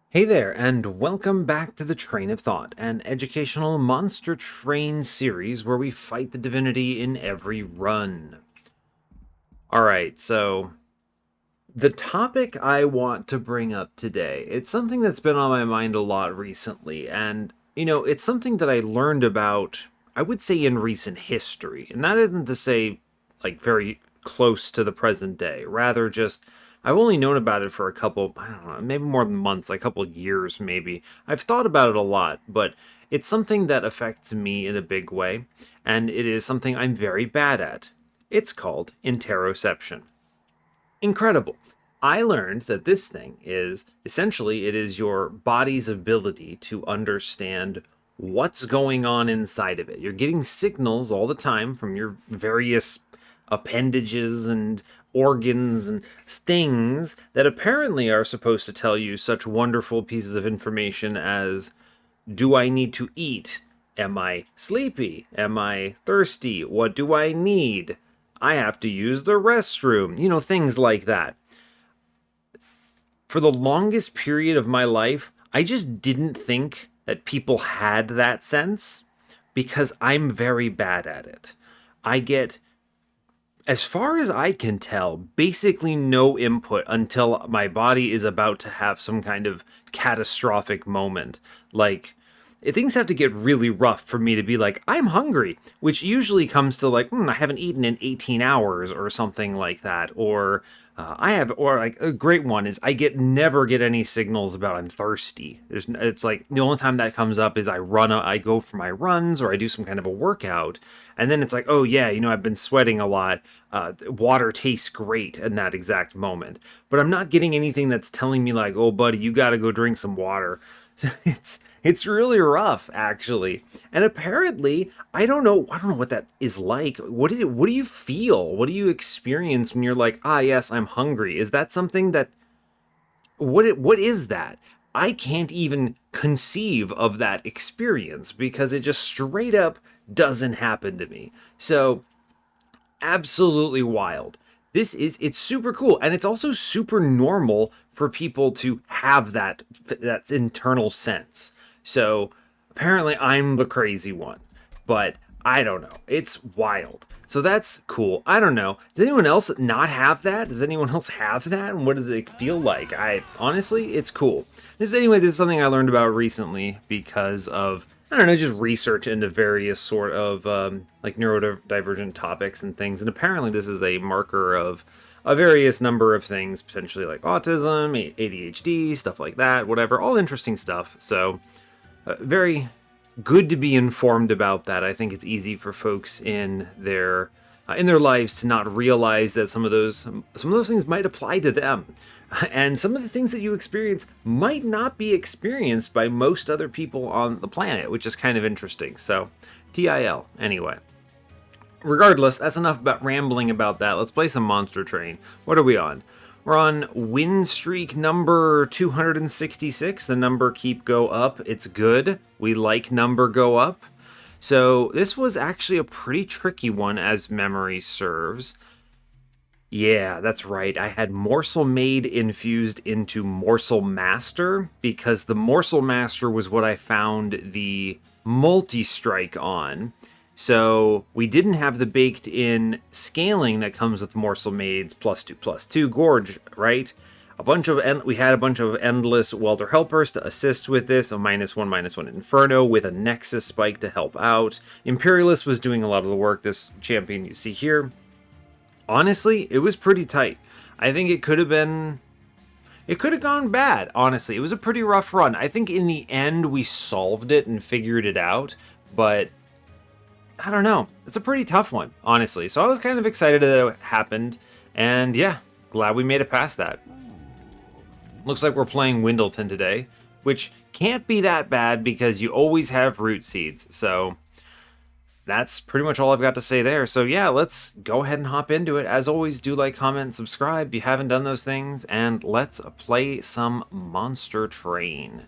Hey there, and welcome back to the Train of Thought, an educational monster train series where we fight the divinity in every run. Alright, so the topic I want to bring up today, it's something that's been on my mind a lot recently, and it's something that I learned about, I would say, in recent history. And that isn't to say like very close to the present day, rather just I've only known about it for a couple, I don't know, maybe more than months, like a couple years maybe. I've thought about it a lot, but it's something that affects me in a big way, and it is something I'm very bad at. It's called interoception. Incredible. I learned that this thing is essentially it is your body's ability to understand what's going on inside of it. You're getting signals all the time from your various appendages and organs and things that apparently are supposed to tell you such wonderful pieces of information as, do I need to eat? Am I sleepy? Am I thirsty? What do I need? I have to use the restroom. Things like that. For the longest period of my life, I just didn't think that people had that sense because I'm very bad at it. I get, as far as I can tell, basically no input until my body is about to have some kind of catastrophic moment. Like, things have to get really rough for me to be like, I'm hungry, which usually comes to like, I haven't eaten in 18 hours or something like that. Or or like a great one is never get any signals about I'm thirsty. It's like the only time that comes up is I go for my runs or I do some kind of a workout. And then it's like, oh yeah, I've been sweating a lot. Water tastes great in that exact moment. But I'm not getting anything that's telling me like, oh buddy, you got to go drink some water. So it's really rough, actually. And apparently, I don't know what that is like. What do you feel? What do you experience when you're like, ah, yes, I'm hungry? Is that something that what is that? I can't even conceive of that experience because it just straight up doesn't happen to me. So, absolutely wild. It's super cool, and it's also super normal for people to have that internal sense. So apparently I'm the crazy one, but I don't know. It's wild. So that's cool. I don't know. Does anyone else not have that? Does anyone else have that? And what does it feel like? I honestly, it's cool. This is something I learned about recently because of, I don't know, just research into various sort of like neurodivergent topics and things. And apparently, this is a marker of a various number of things, potentially like autism, ADHD, stuff like that, whatever. All interesting stuff. So, very good to be informed about that. I think it's easy for folks in their lives to not realize that some of those things might apply to them. And some of the things that you experience might not be experienced by most other people on the planet, which is kind of interesting. So, TIL, anyway. Regardless, that's enough about rambling about that. Let's play some Monster Train. What are we on? We're on win streak number 266. The number keep go up. It's good. We like number go up. So this was actually a pretty tricky one as memory serves. Yeah, that's right. I had Morsel Maid infused into Morsel Master because the Morsel Master was what I found the multi-strike on. So we didn't have the baked in scaling that comes with Morsel Maid's +2/+2 Gorge, right? We had a bunch of endless Welder helpers to assist with this, a -1/-1 Inferno with a Nexus spike to help out. Imperialist was doing a lot of the work, this champion you see here. Honestly, it was pretty tight. I think it could have gone bad, honestly. It was a pretty rough run. I think in the end we solved it and figured it out, but I don't know. It's a pretty tough one, honestly. So I was kind of excited that it happened, and yeah, glad we made it past that. Looks like we're playing Windleton today, which can't be that bad because you always have root seeds. So that's pretty much all I've got to say there. So yeah, let's go ahead and hop into it. As always, do like, comment, and subscribe if you haven't done those things, and let's play some Monster Train.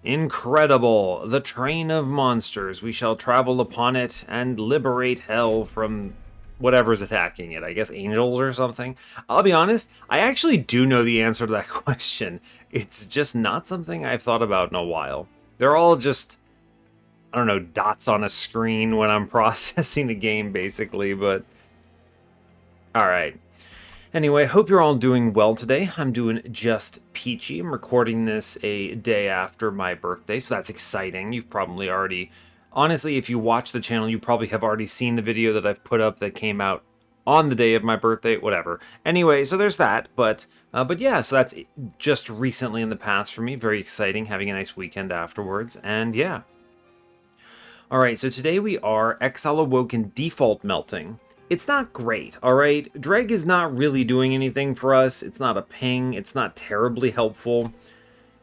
Incredible! The train of monsters. We shall travel upon it and liberate hell from whatever's attacking it. I guess angels or something. I'll be honest, I actually do know the answer to that question. It's just not something I've thought about in a while. They're all just, I don't know, dots on a screen when I'm processing the game, basically, but... Alright. Anyway, hope you're all doing well today. I'm doing just peachy. I'm recording this a day after my birthday, so that's exciting. You've probably already... Honestly, if you watch the channel, you probably have already seen the video that I've put up that came out on the day of my birthday, whatever. Anyway, so there's that, but yeah, so that's just recently in the past for me. Very exciting, having a nice weekend afterwards, and yeah. Alright, so today we are Exile Awoken default melting. It's not great, alright? Dreg is not really doing anything for us. It's not a ping. It's not terribly helpful.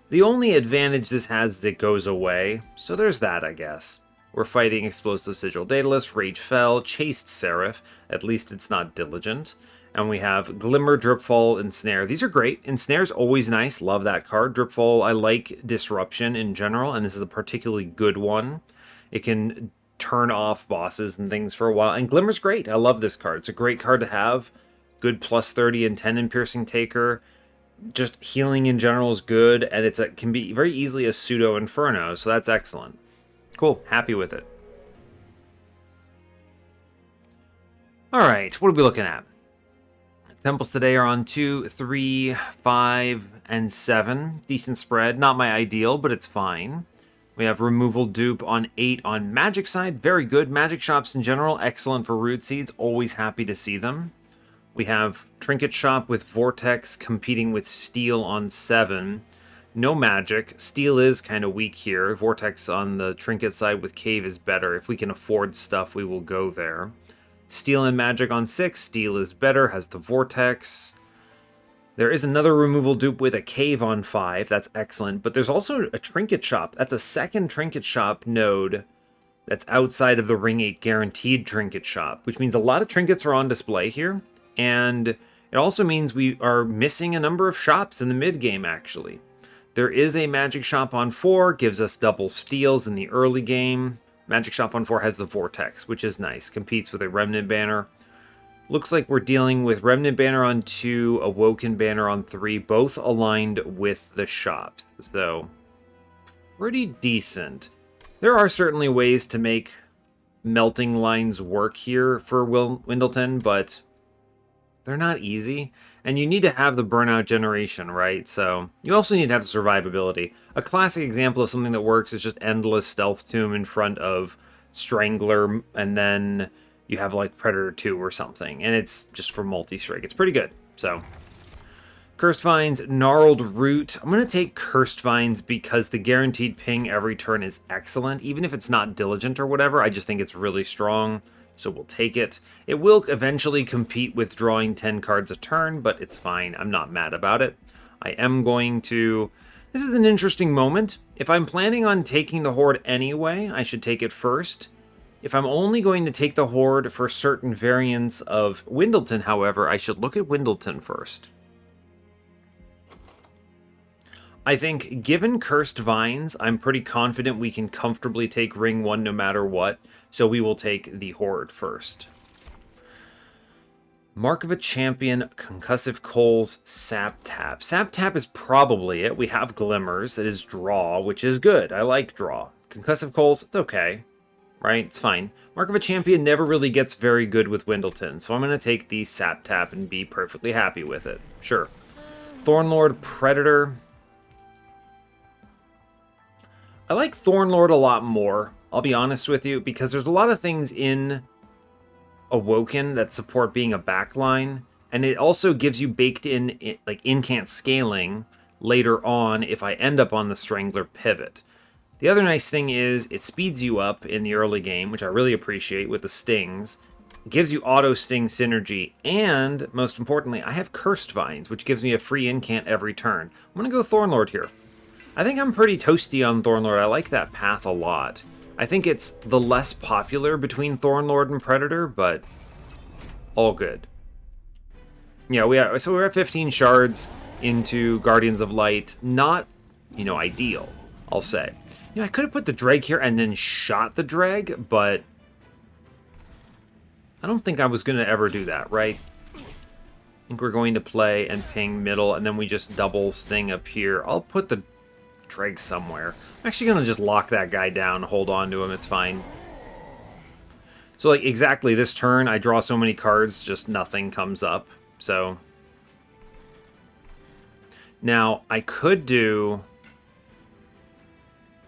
The only advantage this has is it goes away, so there's that, I guess. We're fighting Explosive Sigil Daedalus, Rage Fell, Chased Seraph, at least it's not Diligent. And we have Glimmer, Dripfall, Ensnare. These are great. Ensnare's always nice, love that card. Dripfall, I like Disruption in general, and this is a particularly good one. It can turn off bosses and things for a while. And Glimmer's great. I love this card. It's a great card to have. Good plus 30 and 10 in Piercing Taker. Just healing in general is good, and it can be very easily a pseudo Inferno, so that's excellent. Cool. Happy with it. Alright, what are we looking at? Temples today are on 2, 3, 5, and 7. Decent spread. Not my ideal, but it's fine. We have Removal Dupe on 8 on Magic side. Very good. Magic shops in general, excellent for Root Seeds. Always happy to see them. We have Trinket Shop with Vortex competing with Steel on 7. No magic. Steel is kind of weak here. Vortex on the Trinket side with Cave is better. If we can afford stuff, we will go there. Steel and Magic on 6. Steel is better, has the Vortex. There is another Removal Dupe with a Cave on 5. That's excellent. But there's also a Trinket Shop. That's a second Trinket Shop node that's outside of the Ring 8 guaranteed Trinket Shop, which means a lot of trinkets are on display here. And it also means we are missing a number of shops in the mid-game, actually. There is a Magic Shop on 4, gives us double steals in the early game. Magic Shop on 4 has the Vortex, which is nice. Competes with a Remnant Banner. Looks like we're dealing with Remnant Banner on 2, Awoken Banner on 3, both aligned with the shops. So, pretty decent. There are certainly ways to make melting lines work here for Windleton, but they're not easy. And you need to have the burnout generation, right? So you also need to have the survivability. A classic example of something that works is just Endless Stealth Tomb in front of Strangler, and then you have like Predator 2 or something. And it's just for multi-strig. It's pretty good. So Cursed Vines, Gnarled Root. I'm going to take Cursed Vines because the guaranteed ping every turn is excellent. Even if it's not Diligent or whatever, I just think it's really strong. So we'll take it. It will eventually compete with drawing 10 cards a turn, but it's fine. I'm not mad about it. I am going to... This is an interesting moment. If I'm planning on taking the Horde anyway, I should take it first. If I'm only going to take the Horde for certain variants of Windleton, however, I should look at Windleton first. I think, given Cursed Vines, I'm pretty confident we can comfortably take Ring 1 no matter what, so we will take the Horde first. Mark of a Champion, Concussive Coals, Sap Tap. Sap Tap is probably it. We have Glimmers, that is Draw, which is good. I like Draw. Concussive Coals, it's okay, right? It's fine. Mark of a Champion never really gets very good with Windleton, so I'm going to take the Sap Tap and be perfectly happy with it. Sure. Thornlord, Predator. I like Thornlord a lot more, I'll be honest with you, because there's a lot of things in Awoken that support being a backline, and it also gives you baked in, like, incant scaling later on if I end up on the Strangler pivot. The other nice thing is it speeds you up in the early game, which I really appreciate with the stings. It gives you auto sting synergy, and most importantly, I have Cursed Vines, which gives me a free incant every turn. I'm going to go Thornlord here. I think I'm pretty toasty on Thornlord. I like that path a lot. I think it's the less popular between Thornlord and Predator, but all good. Yeah, we're at 15 shards into Guardians of Light. Not, ideal, I'll say. I could have put the Dreg here and then shot the Dreg, but I don't think I was going to ever do that, right? I think we're going to play and ping middle, and then we just double sting up here. I'll put the Dreg somewhere. I'm actually going to just lock that guy down, hold on to him, it's fine. So, like, exactly this turn, I draw so many cards, just nothing comes up. So, now, I could do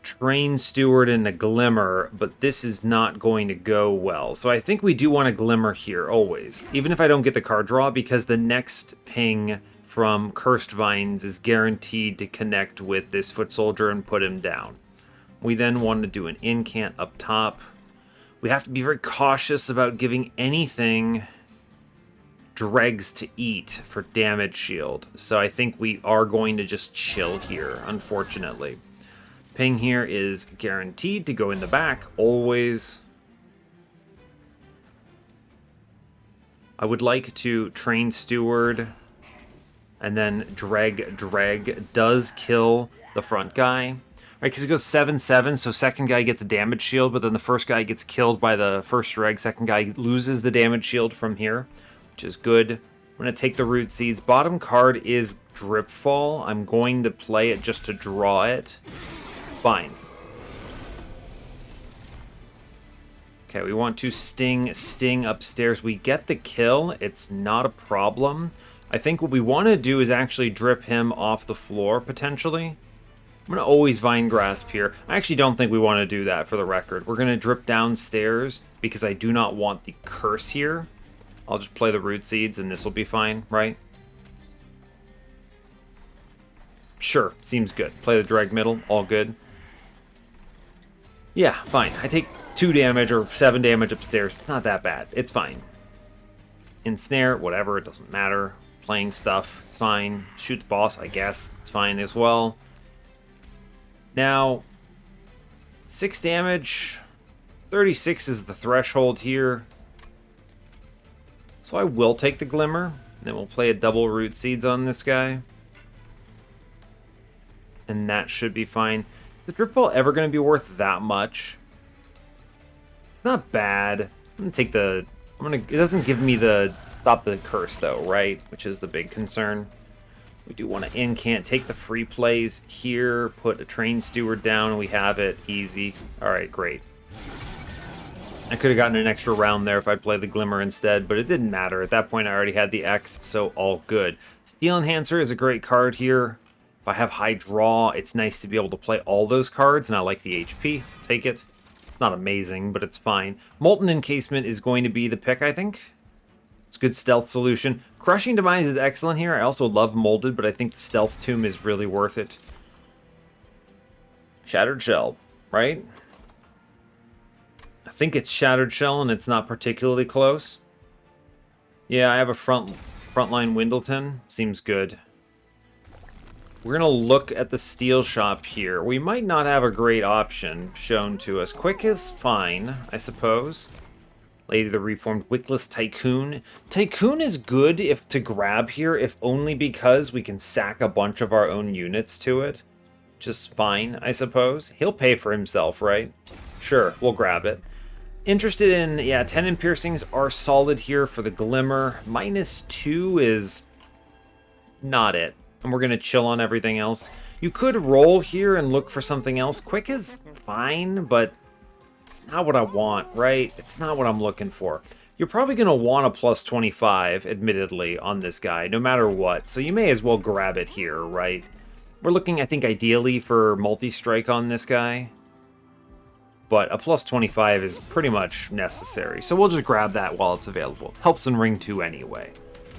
Train Steward and a Glimmer, but this is not going to go well. So I think we do want a Glimmer here, always. Even if I don't get the card draw, because the next ping from Cursed Vines is guaranteed to connect with this Foot Soldier and put him down. We then want to do an incant up top. We have to be very cautious about giving anything dregs to eat for damage shield. So I think we are going to just chill here, unfortunately. Ping here is guaranteed to go in the back, always. I would like to Train Steward, and then Dreg does kill the front guy. Right, because it goes 7-7, so second guy gets a damage shield, but then the first guy gets killed by the first Dreg. Second guy loses the damage shield from here, which is good. I'm going to take the Root Seeds. Bottom card is Dripfall. I'm going to play it just to draw it. Fine. Okay, we want to sting upstairs. We get the kill. It's not a problem. I think what we want to do is actually drip him off the floor, potentially. I'm going to always Vine Grasp here. I actually don't think we want to do that, for the record. We're going to drip downstairs because I do not want the curse here. I'll just play the Root Seeds and this will be fine, right? Sure, seems good. Play the Dreg middle, all good. Yeah, fine. I take 2 damage or 7 damage upstairs. It's not that bad. It's fine. Ensnare, whatever, it doesn't matter. Playing stuff, it's fine. Shoot the boss, I guess. It's fine as well. Now, 6 damage. 36 is the threshold here. So I will take the Glimmer. Then we'll play a double Root Seeds on this guy. And that should be fine. Is the Drip Ball ever going to be worth that much? It's not bad. I'm going to take the... It doesn't give me the... Stop the curse, though, right? Which is the big concern. We do want to incant. Take the free plays here. Put a Train Steward down. We have it. Easy. Alright, great. I could have gotten an extra round there if I played the Glimmer instead, but it didn't matter. At that point, I already had the X, so all good. Steel Enhancer is a great card here. If I have high draw, it's nice to be able to play all those cards, and I like the HP. Take it. It's not amazing, but it's fine. Molten Encasement is going to be the pick, I think. It's a good stealth solution. Crushing Demise is excellent here. I also love Molded, but I think the Stealth Tomb is really worth it. Shattered Shell, right? I think it's Shattered Shell, and it's not particularly close. Yeah, I have a frontline Windleton. Seems good. We're going to look at the steel shop here. We might not have a great option shown to us. Quick is fine, I suppose. Lady of the Reformed, Wickless Tycoon. Tycoon is good if to grab here, if only because we can sack a bunch of our own units to it. Just fine, I suppose. He'll pay for himself, right? Sure, we'll grab it. Interested in, yeah, Tenon Piercings are solid here for the Glimmer. -2 is not it. And we're going to chill on everything else. You could roll here and look for something else. Quick is fine, but it's not what I want, right? It's not what I'm looking for. You're probably going to want a +25, admittedly, on this guy, no matter what. So you may as well grab it here, right? We're looking, I think, ideally for multi-strike on this guy. But a +25 is pretty much necessary. So we'll just grab that while it's available. Helps in Ring 2 anyway,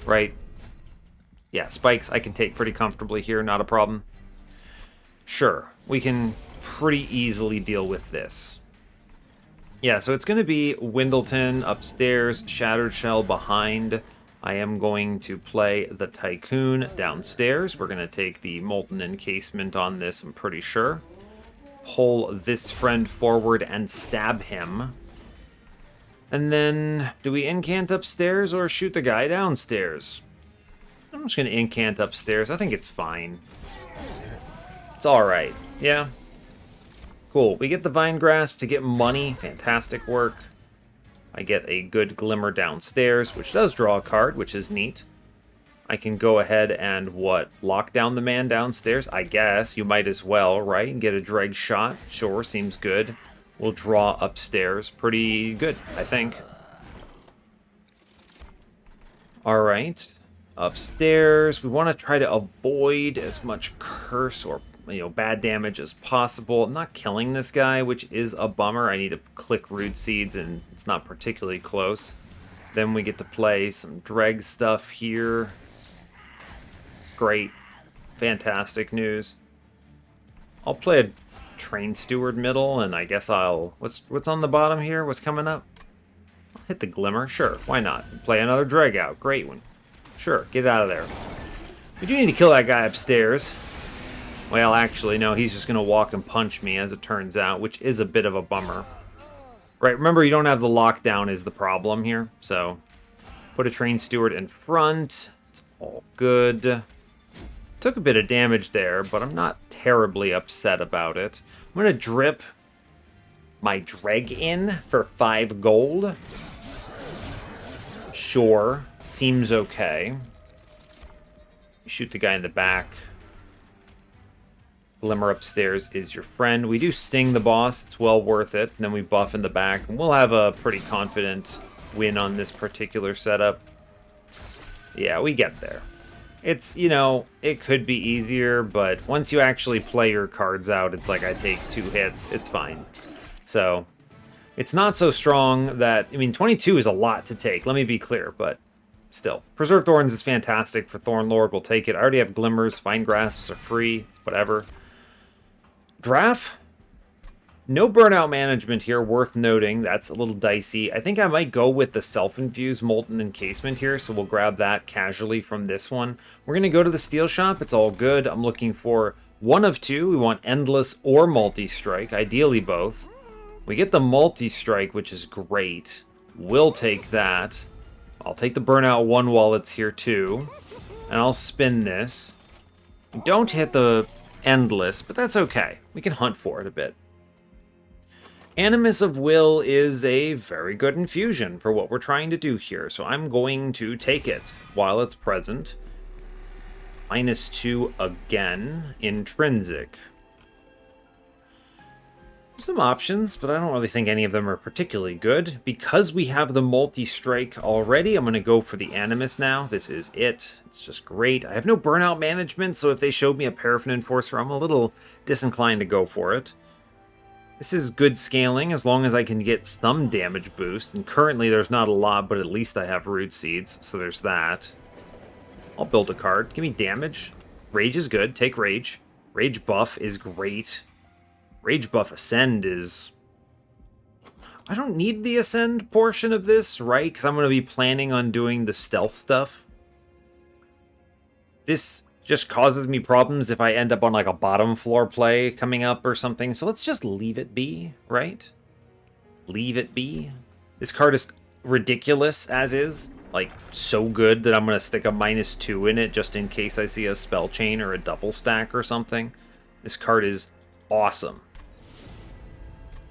right? Yeah, spikes I can take pretty comfortably here, not a problem. Sure, we can pretty easily deal with this. Yeah, so it's going to be Windleton upstairs, Shattered Shell behind. I am going to play the Tycoon downstairs. We're going to take the Molten Encasement on this, I'm pretty sure. Pull this friend forward and stab him. And then, do we incant upstairs or shoot the guy downstairs? I'm just going to incant upstairs. I think it's fine. It's alright. Yeah. Cool. We get the Vine Grasp to get money. Fantastic work. I get a good glimmer downstairs, which does draw a card, which is neat. I can go ahead and, what, lock down the man downstairs? I guess. You might as well, right? And get a dreg shot. Sure, seems good. We'll draw upstairs. Pretty good, I think. Alright. Upstairs. We want to try to avoid as much curse or, bad damage as possible. I'm not killing this guy, which is a bummer. I need to click Root Seeds, and it's not particularly close. Then we get to play some dreg stuff here. Great. Fantastic news. I'll play a Train Steward middle, and I guess I'll... What's on the bottom here? What's coming up? I'll hit the Glimmer. Sure, why not? Play another drag out. Great one. Sure, get out of there. We do need to kill that guy upstairs. Well, actually, no, he's just going to walk and punch me, as it turns out, which is a bit of a bummer. Right, remember, you don't have the lockdown is the problem here, so... Put a Train Steward in front. It's all good. Took a bit of damage there, but I'm not terribly upset about it. I'm going to drip my Dreg in for 5 gold. Sure, seems okay. Shoot the guy in the back. Glimmer upstairs is your friend. We do sting the boss, it's well worth it. And then we buff in the back, and we'll have a pretty confident win on this particular setup. Yeah, we get there. It's, it could be easier, but once you actually play your cards out, it's like I take 2 hits, it's fine. So, it's not so strong that, 22 is a lot to take, let me be clear, but still. Preserve Thorns is fantastic for Thorn Lord, we'll take it. I already have Glimmers, Fine Grasps are free, whatever. Draft? No burnout management here, worth noting. That's a little dicey. I think I might go with the self-infused Molten Encasement here, so we'll grab that casually from this one. We're going to go to the Steel Shop. It's all good. I'm looking for one of 2. We want Endless or Multi-Strike, ideally both. We get the Multi-Strike, which is great. We'll take that. I'll take the Burnout 1 while it's here too. And I'll spin this. We don't hit the Endless, but that's okay. We can hunt for it a bit. Animus of Will is a very good infusion for what we're trying to do here, so I'm going to take it while it's present. -2 again. Intrinsic. Some options, but I don't really think any of them are particularly good. Because we have the multi-strike already, I'm going to go for the Animus now. This is it. It's just great. I have no burnout management, so if they showed me a Paraffin Enforcer, I'm a little disinclined to go for it. This is good scaling as long as I can get some damage boost. And currently there's not a lot, but at least I have Root Seeds, so there's that. I'll build a card. Give me damage. Rage is good. Take Rage. Rage buff is great. Rage buff Ascend is... I don't need the Ascend portion of this, right? Because I'm going to be planning on doing the stealth stuff. This just causes me problems if I end up on like a bottom floor play coming up or something. So let's just leave it be, right? Leave it be. This card is ridiculous as is. Like, so good that I'm going to stick a -2 in it just in case I see a spell chain or a double stack or something. This card is awesome.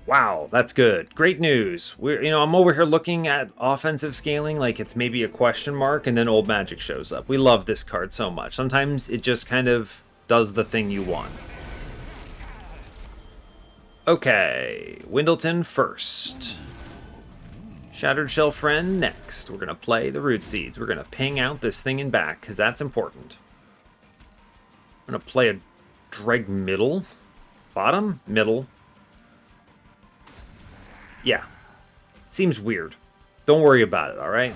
Wow, that's good. Great news. I'm over here looking at offensive scaling like it's maybe a question mark, and then Old Magic shows up. We love this card so much. Sometimes it just kind of does the thing you want. Okay, Windleton first. Shattered Shell Friend next. We're going to play the Root Seeds. We're going to ping out this thing in back, because that's important. I'm going to play a Dreg middle. Bottom? Middle. Yeah. Seems weird. Don't worry about it, alright?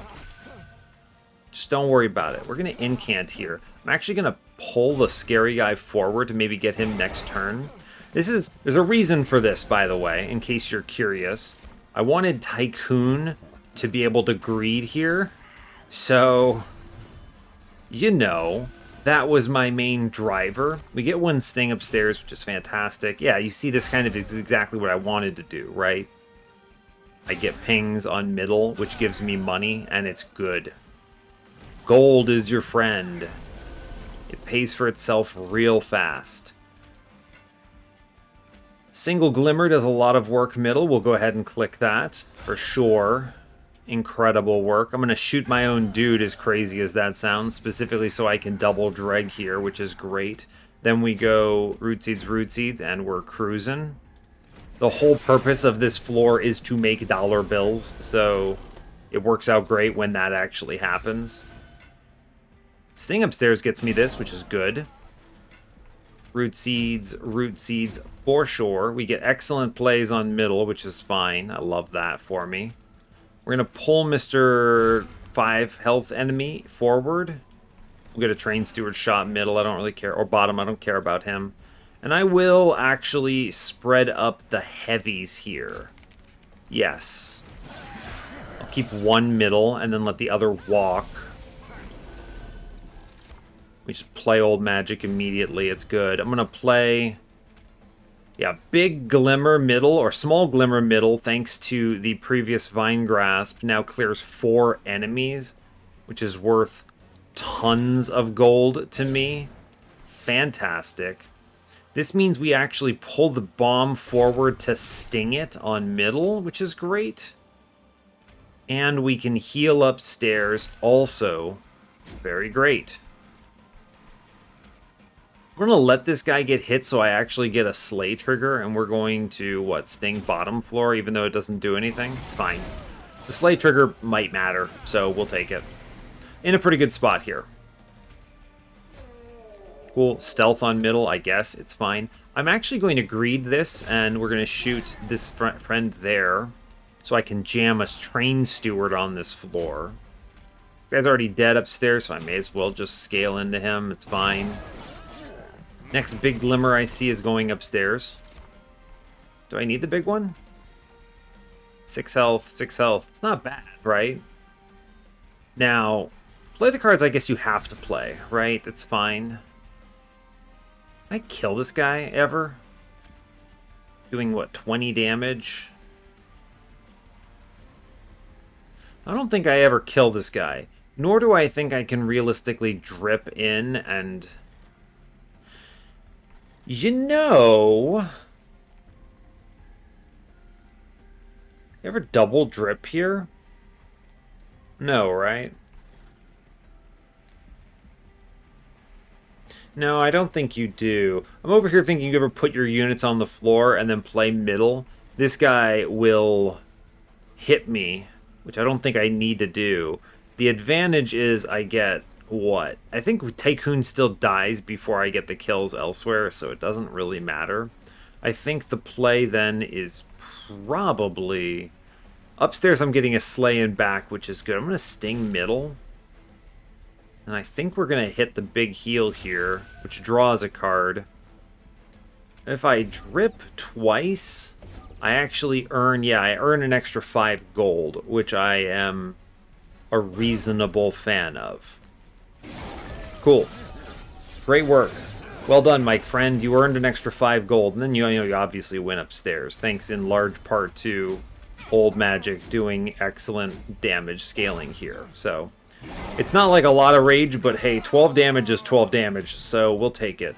Just don't worry about it. We're going to incant here. I'm actually going to pull the scary guy forward to maybe get him next turn. There's a reason for this, by the way, in case you're curious. I wanted Tycoon to be able to greed here. So, that was my main driver. We get 1 sting upstairs, which is fantastic. Yeah, you see this kind of is exactly what I wanted to do, right? I get pings on middle, which gives me money, and it's good. Gold is your friend. It pays for itself real fast. Single Glimmer does a lot of work middle. We'll go ahead and click that for sure. Incredible work. I'm going to shoot my own dude, as crazy as that sounds, specifically so I can double dreg here, which is great. Then we go root seeds, and we're cruising. The whole purpose of this floor is to make dollar bills, so it works out great when that actually happens. Staying upstairs gets me this, which is good. Root seeds for sure. We get excellent plays on middle, which is fine. I love that for me. We're going to pull Mr. 5 health enemy forward. We'll get a train steward shot middle. I don't really care. Or bottom. I don't care about him. And I will actually spread up the heavies here. Yes. I'll keep one middle and then let the other walk. We just play old magic immediately. It's good. I'm going to play... yeah, big glimmer middle, or small glimmer middle, thanks to the previous Vine Grasp, now clears 4 enemies, which is worth tons of gold to me. Fantastic. This means we actually pull the bomb forward to sting it on middle, which is great. And we can heal upstairs, also very great. I'm going to let this guy get hit so I actually get a slay trigger, and we're going to, what, sting bottom floor, even though it doesn't do anything? It's fine. The slay trigger might matter, so we'll take it. In a pretty good spot here. Cool. Stealth on middle, I guess. It's fine. I'm actually going to greed this, and we're going to shoot this friend there, so I can jam a train steward on this floor. This guy's already dead upstairs, so I may as well just scale into him. It's fine. Next big glimmer I see is going upstairs. Do I need the big one? 6 health, 6 health. It's not bad, right? Now, play the cards I guess you have to play, right? That's fine. Can I kill this guy ever? Doing, what, 20 damage? I don't think I ever kill this guy. Nor do I think I can realistically drip in and... you know... you ever double drip here? No, right? No, I don't think you do. I'm over here thinking you ever put your units on the floor and then play middle. This guy will hit me, which I don't think I need to do. The advantage is I get... what? I think Tycoon still dies before I get the kills elsewhere, so it doesn't really matter. I think the play then is probably... upstairs I'm getting a slay and back, which is good. I'm going to sting middle. And I think we're going to hit the big heal here, which draws a card. If I drip twice, I actually earn... yeah, I earn an extra 5 gold, which I am a reasonable fan of. Cool. Great work. Well done, my friend. You earned an extra 5 gold, and then you obviously went upstairs, thanks in large part to old magic doing excellent damage scaling here. So, it's not like a lot of rage, but hey, 12 damage is 12 damage, so we'll take it.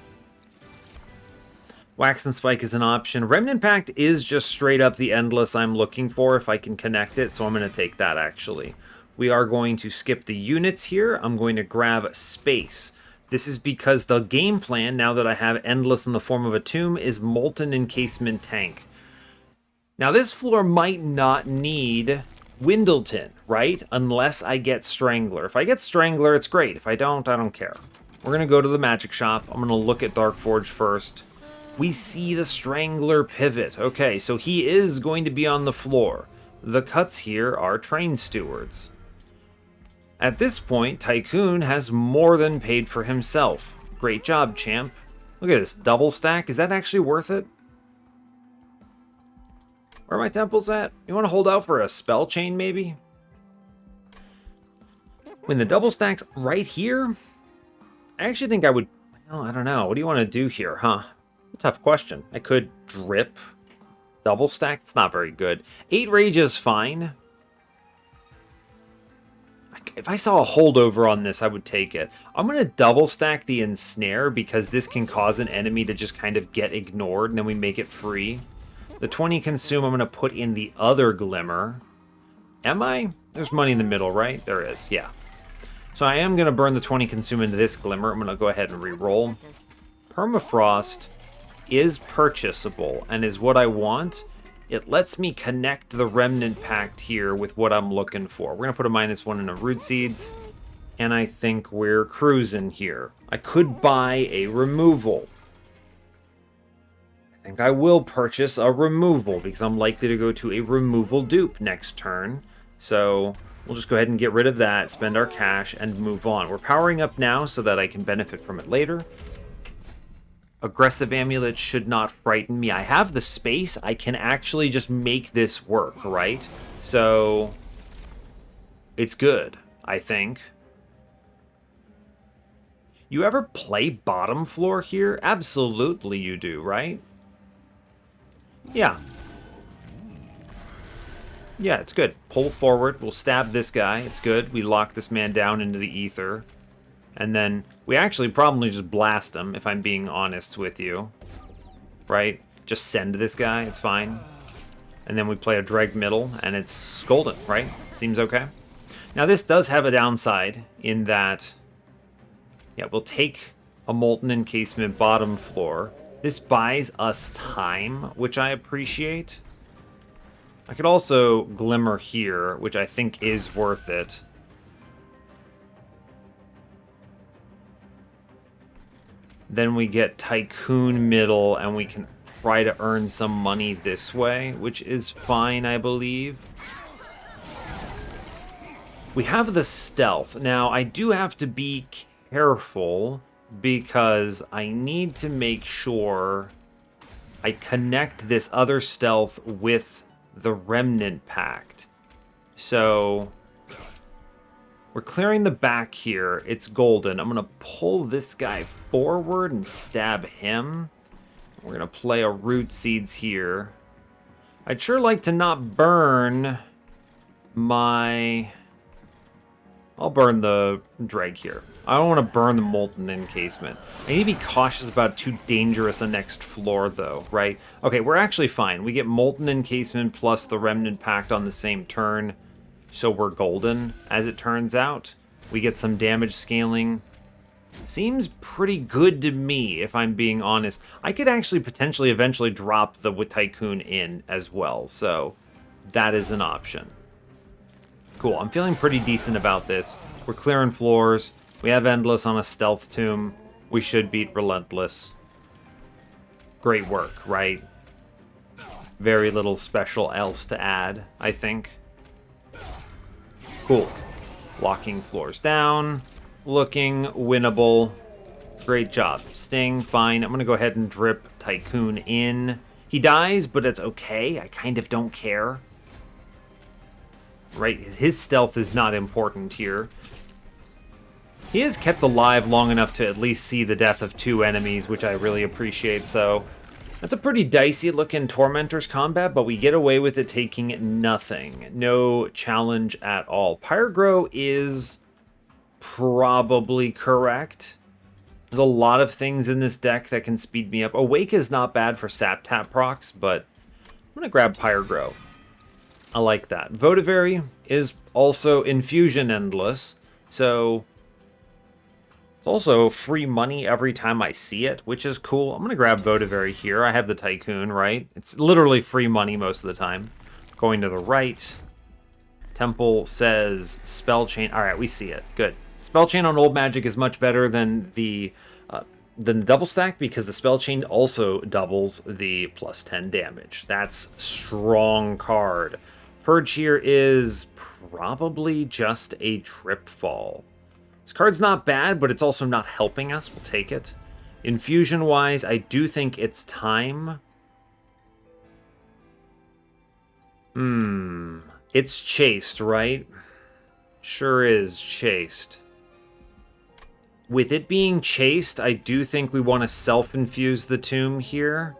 Wax and Spike is an option. Remnant Pact is just straight up the endless I'm looking for if I can connect it, so I'm going to take that, actually. We are going to skip the units here. I'm going to grab space. This is because the game plan, now that I have Endless in the form of a tomb, is Molten Encasement Tank. Now this floor might not need Windleton, right? Unless I get Strangler. If I get Strangler, it's great. If I don't care. We're going to go to the magic shop. I'm going to look at Darkforge first. We see the Strangler pivot. Okay, so he is going to be on the floor. The cuts here are train stewards. At this point, Tycoon has more than paid for himself. Great job, champ. Look at this double stack. Is that actually worth it? Where are my temples at? You want to hold out for a spell chain, maybe? When the double stack's right here, I actually think I would... well, I don't know. What do you want to do here, huh? A tough question. I could drip. Double stack? It's not very good. 8 rage is fine. If I saw a holdover on this, I would take it. I'm going to double stack the ensnare because this can cause an enemy to just kind of get ignored and then we make it free. The 20 consume I'm going to put in the other glimmer. Am I? There's money in the middle, right? There is, yeah. So I am going to burn the 20 consume into this Glimmer. I'm going to go ahead and re-roll. Permafrost is purchasable and is what I want. It lets me connect the Remnant Pact here with what I'm looking for. We're going to put a -1 into Root Seeds, and I think we're cruising here. I could buy a removal. I think I will purchase a removal because I'm likely to go to a removal dupe next turn. So we'll just go ahead and get rid of that, spend our cash, and move on. We're powering up now so that I can benefit from it later. Aggressive Amulet should not frighten me. I have the space. I can actually just make this work, right? So it's good, I think. You ever play bottom floor here? Absolutely you do, right? Yeah. Yeah, it's good. Pull forward. We'll stab this guy. It's good. We lock this man down into the ether. And then we actually probably just blast him, if I'm being honest with you. Right? Just send this guy. It's fine. And then we play a drag middle, and it's golden, right? Seems okay. Now, this does have a downside in that, yeah, we'll take a Molten Encasement bottom floor. This buys us time, which I appreciate. I could also Glimmer here, which I think is worth it. Then we get Tycoon middle, and we can try to earn some money this way, which is fine, I believe. We have the stealth. Now, I do have to be careful because I need to make sure I connect this other stealth with the Remnant Pact. So we're clearing the back here. It's golden. I'm going to pull this guy forward and stab him. We're going to play a Root Seeds here. I'd sure like to not burn my... I'll burn the drag here. I don't want to burn the Molten Encasement. I need to be cautious about too dangerous a next floor, though, right? Okay, we're actually fine. We get Molten Encasement plus the Remnant Pact on the same turn, so we're golden, as it turns out. We get some damage scaling. Seems pretty good to me, if I'm being honest. I could actually potentially eventually drop the Tycoon in as well, so that is an option. Cool, I'm feeling pretty decent about this. We're clearing floors. We have Endless on a Stealth Tomb. We should beat Relentless. Great work, right? Very little special else to add, I think. Cool. Locking floors down. Looking winnable. Great job. Sting, fine. I'm going to go ahead and drip Tycoon in. He dies, but it's okay. I kind of don't care. Right? His stealth is not important here. He is kept alive long enough to at least see the death of 2 enemies, which I really appreciate, so... That's a pretty dicey looking Tormentor's combat, but we get away with it taking nothing. No challenge at all. Pyrogrow is probably correct. There's a lot of things in this deck that can speed me up. Awake is not bad for sap tap procs, but I'm going to grab Pyrogrow. I like that. Votivary is also Infusion Endless, so it's also free money every time I see it, which is cool. I'm going to grab Votivary here. I have the Tycoon, right? It's literally free money most of the time. Going to the right. Temple says Spell Chain. All right, we see it. Good. Spell Chain on Old Magic is much better than the double stack because the Spell Chain also doubles the +10 damage. That's strong card. Purge here is probably just a trip fall. This card's not bad, but it's also not helping us. We'll take it. Infusion-wise, I do think it's time. It's chased, right? Sure is chased. With it being chased, I do think we want to self-infuse the tomb here.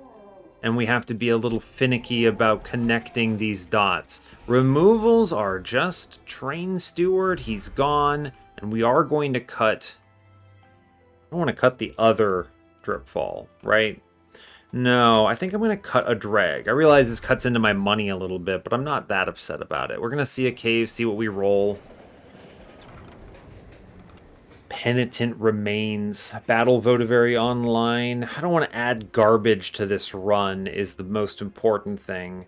And we have to be a little finicky about connecting these dots. Removals are just Train Steward, he's gone, and we are going to cut... I don't want to cut the other drip fall, right? No, I think I'm going to cut a drag. I realize this cuts into my money a little bit, but I'm not that upset about it. We're going to see a cave, see what we roll. Penitent Remains. Battle Votivary Online. I don't want to add garbage to this run is the most important thing.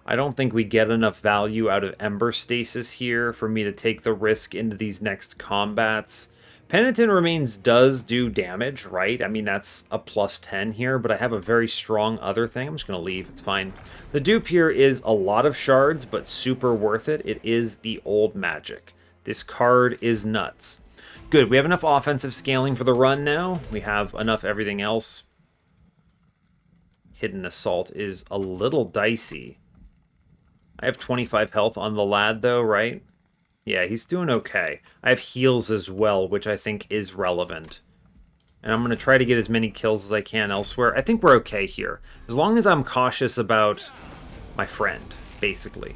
I don't think we get enough value out of Ember Stasis here for me to take the risk into these next combats. Penitent Remains does do damage, right? I mean, that's a plus 10 here, but I have a very strong other thing. I'm just going to leave. It's fine. The dupe here is a lot of shards, but super worth it. It is the old magic. This card is nuts. Good, we have enough offensive scaling for the run now. We have enough everything else. Hidden Assault is a little dicey. I have 25 health on the lad, though, right? Yeah, he's doing okay. I have heals as well, which I think is relevant. And I'm going to try to get as many kills as I can elsewhere. I think we're okay here. As long as I'm cautious about my friend, basically.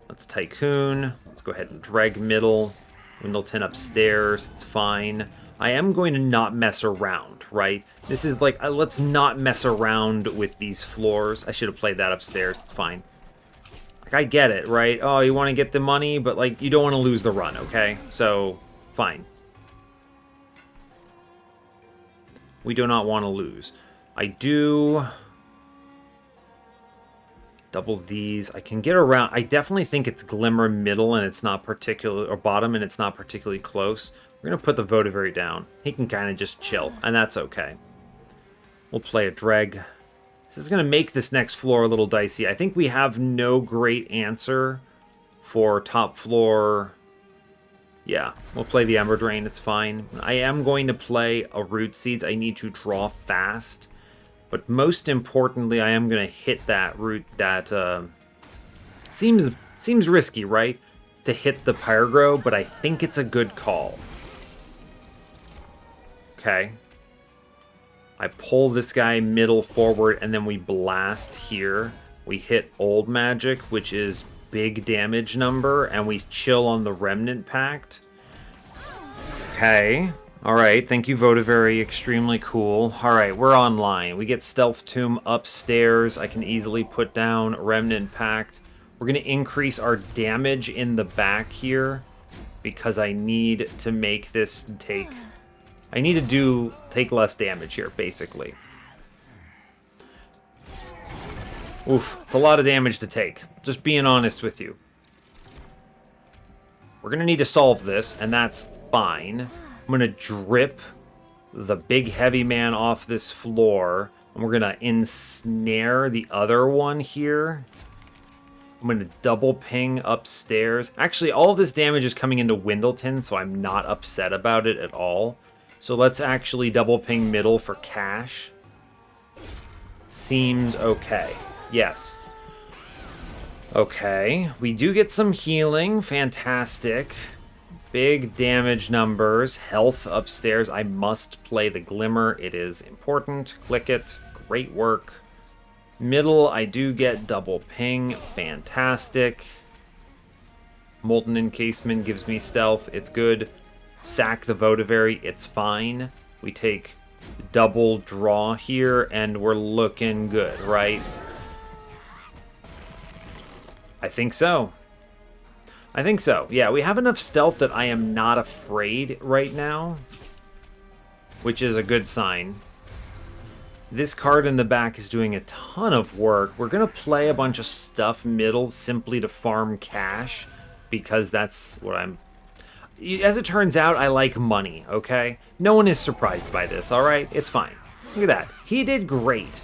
Let's Tycoon. Let's go ahead and drag middle. Windleton upstairs, it's fine. I am going to not mess around, right? This is like, let's not mess around with these floors. I should have played that upstairs, it's fine. Like, I get it, right? Oh, you want to get the money, but, like, you don't want to lose the run, okay? So, fine. We do not want to lose. I do... Double these. I can get around. I definitely think it's Glimmer middle and it's not particular, or bottom and it's not particularly close. We're going to put the Votivary down. He can kind of just chill, and that's okay. We'll play a dreg. This is going to make this next floor a little dicey. I think we have no great answer for top floor. Yeah, we'll play the Ember Drain. It's fine. I am going to play a Root Seeds. I need to draw fast. But most importantly, I am going to hit that root that seems risky, right? To hit the Pyrogrow, but I think it's a good call. Okay. I pull this guy middle forward, and then we blast here. We hit Old Magic, which is big damage number, and we chill on the Remnant Pact. Okay. Alright, thank you, Votivary. Extremely cool. Alright, we're online. We get Stealth Tomb upstairs. I can easily put down Remnant Pact. We're going to increase our damage in the back here because I need to make this take... I need to take less damage here, basically. Oof, it's a lot of damage to take. Just being honest with you. We're going to need to solve this, and that's fine. I'm going to drip the big heavy man off this floor. And we're going to ensnare the other one here. I'm going to double ping upstairs. Actually, all of this damage is coming into Windleton, so I'm not upset about it at all. So let's actually double ping middle for cash. Seems okay. Yes. Okay. We do get some healing. Fantastic. Big damage numbers. Health upstairs. I must play the Glimmer. It is important. Click it. Great work. Middle, I do get double ping. Fantastic. Molten Encasement gives me stealth. It's good. Sack the Votivary. It's fine. We take double draw here, and we're looking good, right? I think so. I think so. Yeah, we have enough stealth that I am not afraid right now, which is a good sign. This card in the back is doing a ton of work. We're going to play a bunch of stuff middle simply to farm cash because that's what I'm... As it turns out, I like money, okay? No one is surprised by this, all right? It's fine. Look at that. He did great.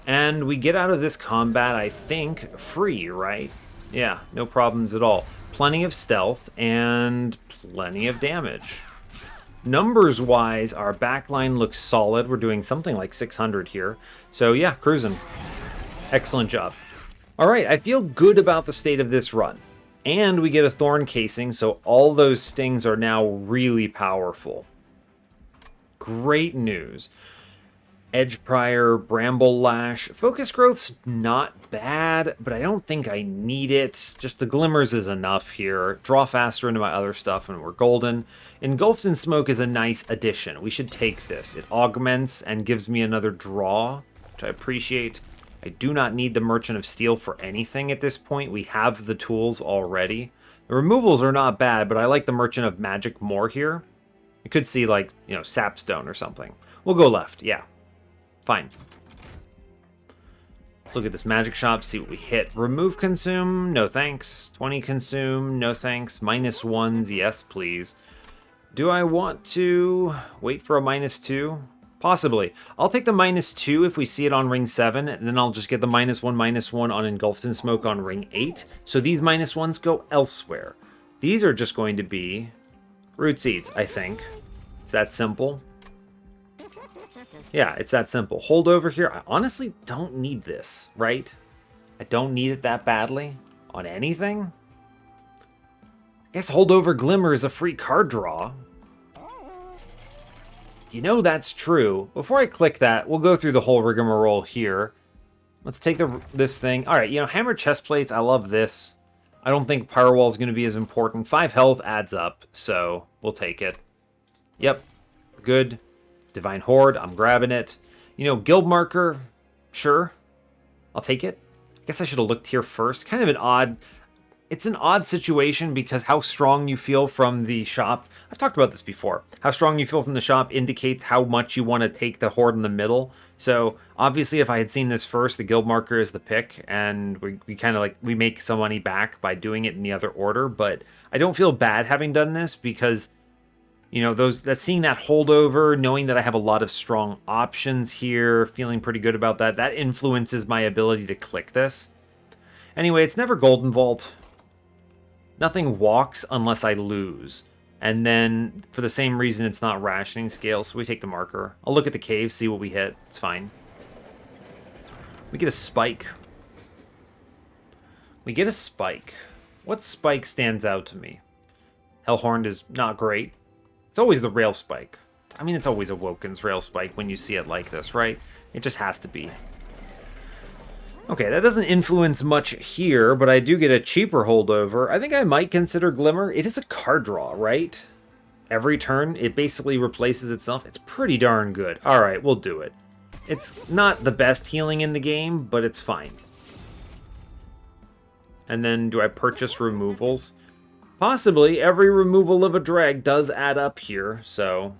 And we get out of this combat, I think, free, right? Yeah, no problems at all. Plenty of stealth and plenty of damage. Numbers-wise, our backline looks solid. We're doing something like 600 here. So yeah, cruising. Excellent job. All right, I feel good about the state of this run. And we get a Thorn Casing, so all those stings are now really powerful. Great news. Edge Prior, Bramble Lash. Focus Growth's not bad, but I don't think I need it. Just the Glimmers is enough here. Draw faster into my other stuff, and we're golden. Engulfed in Smoke is a nice addition. We should take this. It augments and gives me another draw. which I appreciate. I do not need the Merchant of Steel for anything at this point. We have the tools already. The removals are not bad, but I like the Merchant of Magic more here. You could see, like, you know, Sapstone or something. We'll go left, yeah. Fine. Let's look at this magic shop, see what we hit. Remove consume, no thanks. 20 consume, no thanks. -1s, yes please. Do I want to wait for a -2? Possibly. I'll take the -2 if we see it on ring 7, and then I'll just get the -1/-1 on Engulfed in Smoke on ring 8. So these -1s go elsewhere. These are just going to be root seeds, I think. It's that simple. Yeah, it's that simple. Hold over here. I honestly don't need this, right? I don't need it that badly on anything. I guess Holdover Glimmer is a free card draw. You know that's true. Before I click that, we'll go through the whole rigmarole here. Let's take this thing. All right, you know, Hammer Chest Plates, I love this. I don't think Firewall is going to be as important. 5 health adds up, so we'll take it. Yep, good. Divine Horde, I'm grabbing it. You know, Guild Marker, sure. I'll take it. I guess I should have looked here first. Kind of an odd... It's an odd situation because how strong you feel from the shop... I've talked about this before. How strong you feel from the shop indicates how much you want to take the Horde in the middle. So, obviously, if I had seen this first, the Guild Marker is the pick, and we kind of like... We make some money back by doing it in the other order, but I don't feel bad having done this because... You know, seeing that holdover, knowing that I have a lot of strong options here, feeling pretty good about that, that influences my ability to click this. Anyway, it's never Golden Vault. Nothing walks unless I lose. And then, for the same reason, it's not Rationing Scale, so we take the marker. I'll look at the cave, see what we hit. It's fine. We get a spike. We get a spike. What spike stands out to me? Hellhorn is not great. It's always the rail spike. I mean, it's always Awoken's rail spike when you see it like this, right? It just has to be. Okay, that doesn't influence much here, but I do get a cheaper holdover. I think I might consider Glimmer. It is a card draw, right? Every turn, it basically replaces itself. It's pretty darn good. All right, we'll do it. It's not the best healing in the game, but it's fine. And then, do I purchase removals? Possibly, every removal of a drag does add up here, so...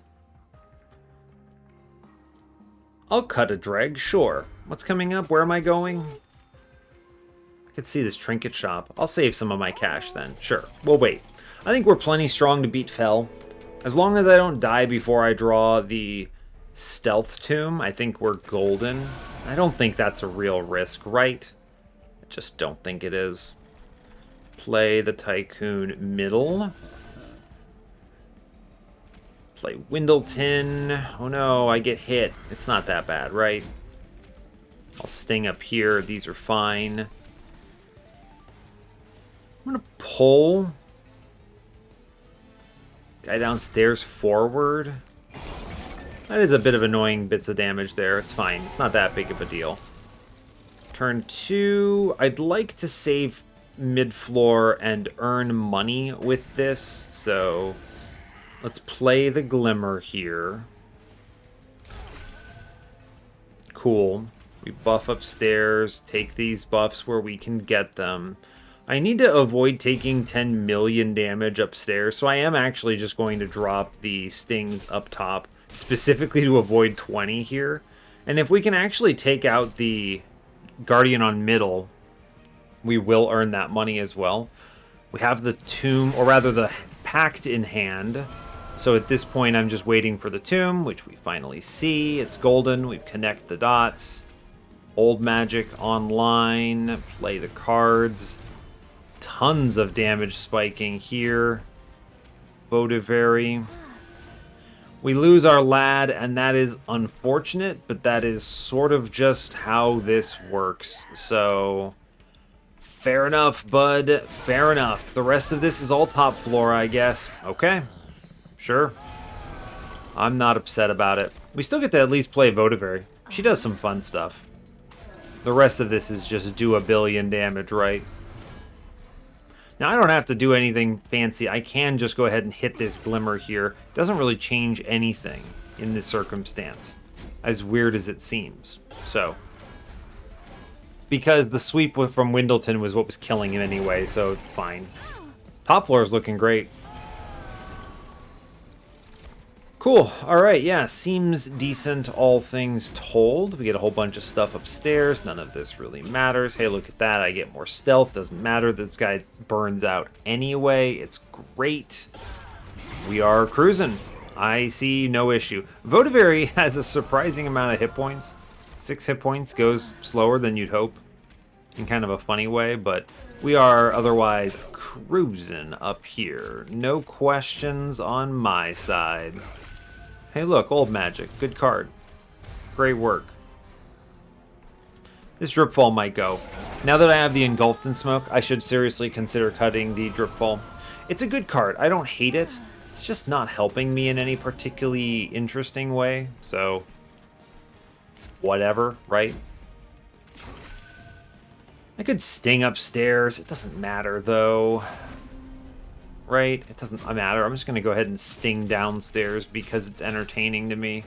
I'll cut a drag, sure. What's coming up? Where am I going? I could see this trinket shop. I'll save some of my cash then. Sure, we'll wait. I think we're plenty strong to beat Fel. As long as I don't die before I draw the Stealth Tomb, I think we're golden. I don't think that's a real risk, right? I just don't think it is. Play the Tycoon middle. Play Windleton. Oh no, I get hit. It's not that bad, right? I'll sting up here. These are fine. I'm gonna pull. Guy downstairs forward. That is a bit of annoying bits of damage there. It's fine. It's not that big of a deal. Turn 2. I'd like to save mid-floor and earn money with this, so let's play the Glimmer here. Cool. We buff upstairs, take these buffs where we can get them. I need to avoid taking 10 million damage upstairs, so I am actually just going to drop the stings up top, specifically to avoid 20 here. And if we can actually take out the Guardian on middle, we will earn that money as well. We have the tomb, or rather the Pact in hand. So at this point, I'm just waiting for the tomb, which we finally see. It's golden. We connect the dots. Old magic online. Play the cards. Tons of damage spiking here. Votivary. We lose our lad, and that is unfortunate, but that is sort of just how this works. So... fair enough, bud. Fair enough. The rest of this is all top floor, I guess. Okay. Sure. I'm not upset about it. We still get to at least play Votivary. She does some fun stuff. The rest of this is just do a billion damage, right? Now, I don't have to do anything fancy. I can just go ahead and hit this Glimmer here. It doesn't really change anything in this circumstance, as weird as it seems. So, because the sweep from Windleton was what was killing him anyway, so it's fine. Top floor is looking great. Cool. All right, yeah, seems decent, all things told. We get a whole bunch of stuff upstairs. None of this really matters. Hey, look at that. I get more stealth. Doesn't matter. This guy burns out anyway. It's great. We are cruising. I see no issue. Votivary has a surprising amount of hit points. 6 hit points, goes slower than you'd hope in kind of a funny way, but we are otherwise cruising up here. No questions on my side. Hey look, old magic. Good card. Great work. This Dripfall might go. Now that I have the Engulfed in Smoke, I should seriously consider cutting the Dripfall. It's a good card. I don't hate it. It's just not helping me in any particularly interesting way, so whatever, right? I could Sting upstairs. It doesn't matter, though. Right? It doesn't matter. I'm just going to go ahead and Sting downstairs because it's entertaining to me.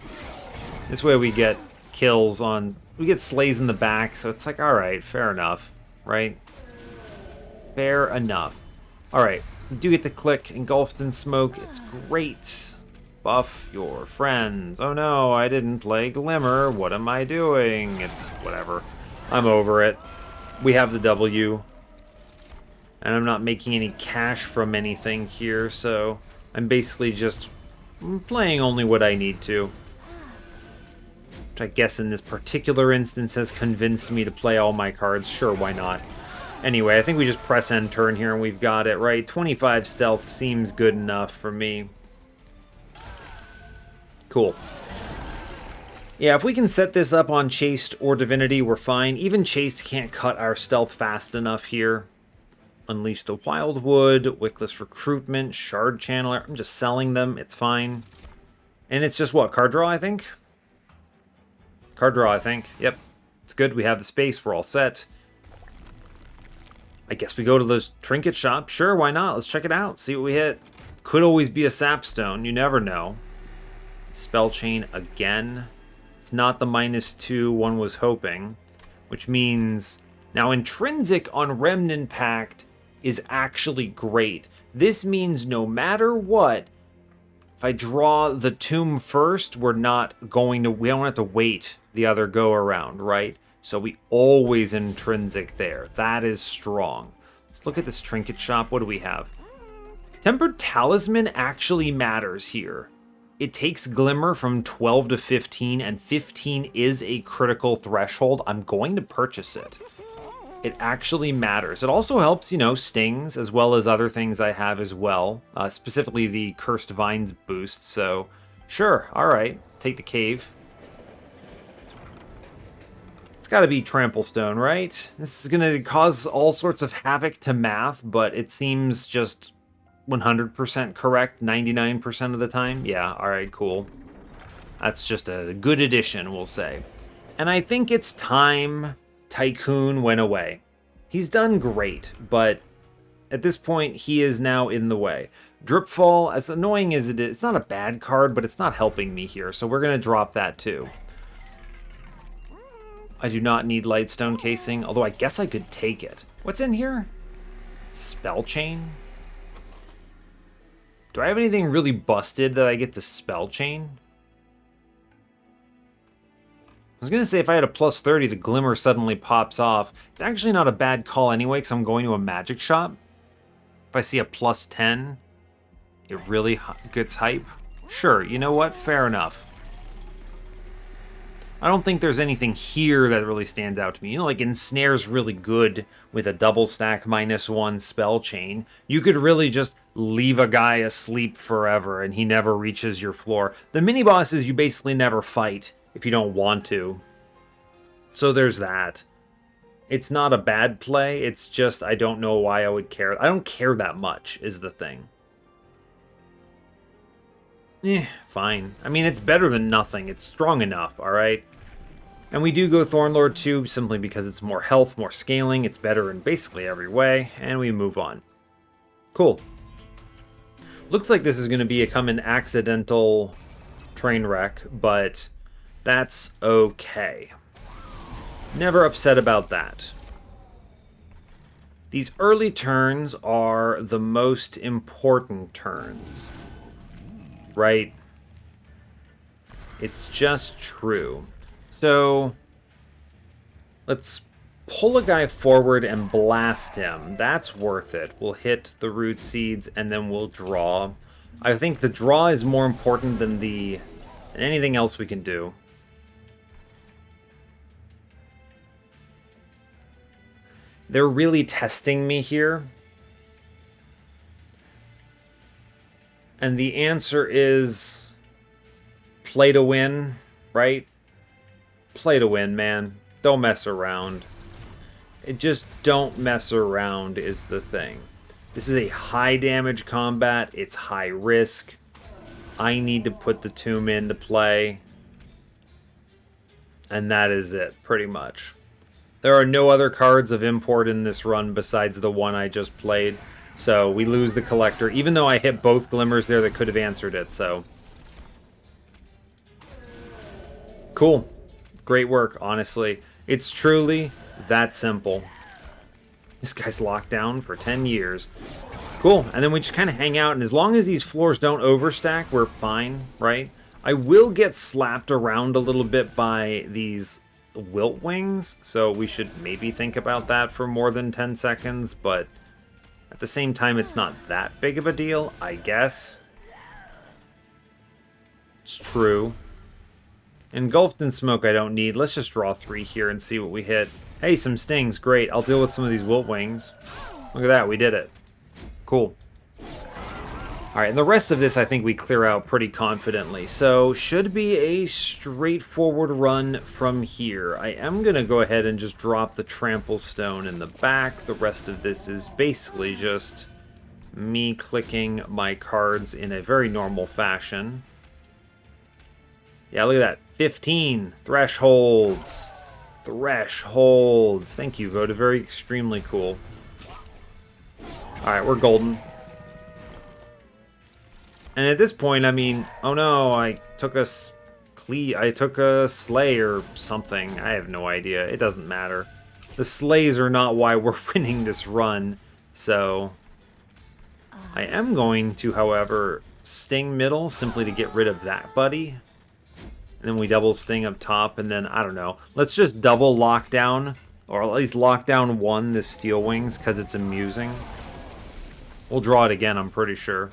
This way we get kills on... We get slays in the back, so it's like, alright, fair enough. Right? Fair enough. Alright, we do get to click Engulfed in Smoke. It's great. Buff your friends. Oh no, I didn't play Glimmer. What am I doing? It's whatever. I'm over it. We have the W. And I'm not making any cash from anything here, so I'm basically just playing only what I need to. Which I guess in this particular instance has convinced me to play all my cards. Sure, why not? Anyway, I think we just press end turn here and we've got it, right? 25 stealth seems good enough for me. Cool. Yeah, if we can set this up on Chaste or Divinity, we're fine. Even Chaste can't cut our stealth fast enough here. Unleash the Wildwood, Wickless Recruitment, Shard Channeler. I'm just selling them. It's fine. And it's just what? Card draw, I think? Card draw, I think. Yep. It's good. We have the space. We're all set. I guess we go to the trinket shop. Sure, why not? Let's check it out. See what we hit. Could always be a Sapstone. You never know. Spell Chain again. It's not the -2 one was hoping. Which means... Now, Intrinsic on Remnant Pact is actually great. This means no matter what, if I draw the tomb first, we don't have to wait the other go around, right? So we always Intrinsic there. That is strong. Let's look at this trinket shop. What do we have? Tempered Talisman actually matters here. It takes Glimmer from 12 to 15, and 15 is a critical threshold. I'm going to purchase it. It actually matters. It also helps, you know, stings, as well as other things I have as well. Specifically the Cursed Vines boost, so sure, alright. Take the cave. It's gotta be Trample Stone, right? This is gonna cause all sorts of havoc to math, but it seems just 100% correct 99% of the time. Yeah, alright, cool. That's just a good addition, we'll say. And I think it's time Tycoon went away. He's done great, but at this point, he is now in the way. Dripfall, as annoying as it is, it's not a bad card, but it's not helping me here, so we're going to drop that too. I do not need Lightstone Casing, although I guess I could take it. What's in here? Spell Chain? Do I have anything really busted that I get to Spell Chain? I was going to say if I had a plus 30, the Glimmer suddenly pops off. It's actually not a bad call anyway, because I'm going to a magic shop. If I see a plus 10, it really gets hype. Sure, you know what? Fair enough. I don't think there's anything here that really stands out to me. You know, like Ensnare's really good with a double stack -1 spell chain. You could really just leave a guy asleep forever and he never reaches your floor. The mini-bosses you basically never fight if you don't want to. So there's that. It's not a bad play, it's just I don't know why I would care. I don't care that much, is the thing. Fine. I mean, it's better than nothing. It's strong enough, alright? And we do go Thornlord too, simply because it's more health, more scaling, it's better in basically every way, and we move on. Cool. Looks like this is going to become an accidental train wreck, but that's okay. Never upset about that. These early turns are the most important turns. Right? It's just true. So, let's pull a guy forward and blast him. That's worth it. We'll hit the root seeds and then we'll draw. I think the draw is more important than anything else we can do. They're really testing me here. And the answer is play to win, right? Play to win, man. Don't mess around. Just don't mess around is the thing. This is a high damage combat. It's high risk. I need to put the tomb into play. And that is it, pretty much. There are no other cards of import in this run besides the one I just played. So we lose the collector, even though I hit both glimmers there that could have answered it, so. Cool. Great work, honestly. It's truly that simple. This guy's locked down for 10 years. Cool, and then we just kind of hang out, and as long as these floors don't overstack, we're fine, right? I will get slapped around a little bit by these wilt wings, so we should maybe think about that for more than 10 seconds, but at the same time, it's not that big of a deal, I guess. It's true. Engulfed in smoke I don't need. Let's just draw 3 here and see what we hit. Hey, some stings. Great. I'll deal with some of these wilt wings. Look at that. We did it. Cool. Alright, and the rest of this I think we clear out pretty confidently. So, should be a straightforward run from here. I am going to go ahead and just drop the trample stone in the back. The rest of this is basically just me clicking my cards in a very normal fashion. Yeah, look at that. 15 thresholds. Thresholds. Thank you, Voda. Very extremely cool. Alright, we're golden. And at this point, I mean, oh no, I took a slay or something. I have no idea. It doesn't matter. The slays are not why we're winning this run. So, I am going to, however, sting middle simply to get rid of that buddy. And then we double sting up top, and then, I don't know. Let's just double lockdown, or at least lockdown 1, this steel wings, because it's amusing. We'll draw it again, I'm pretty sure.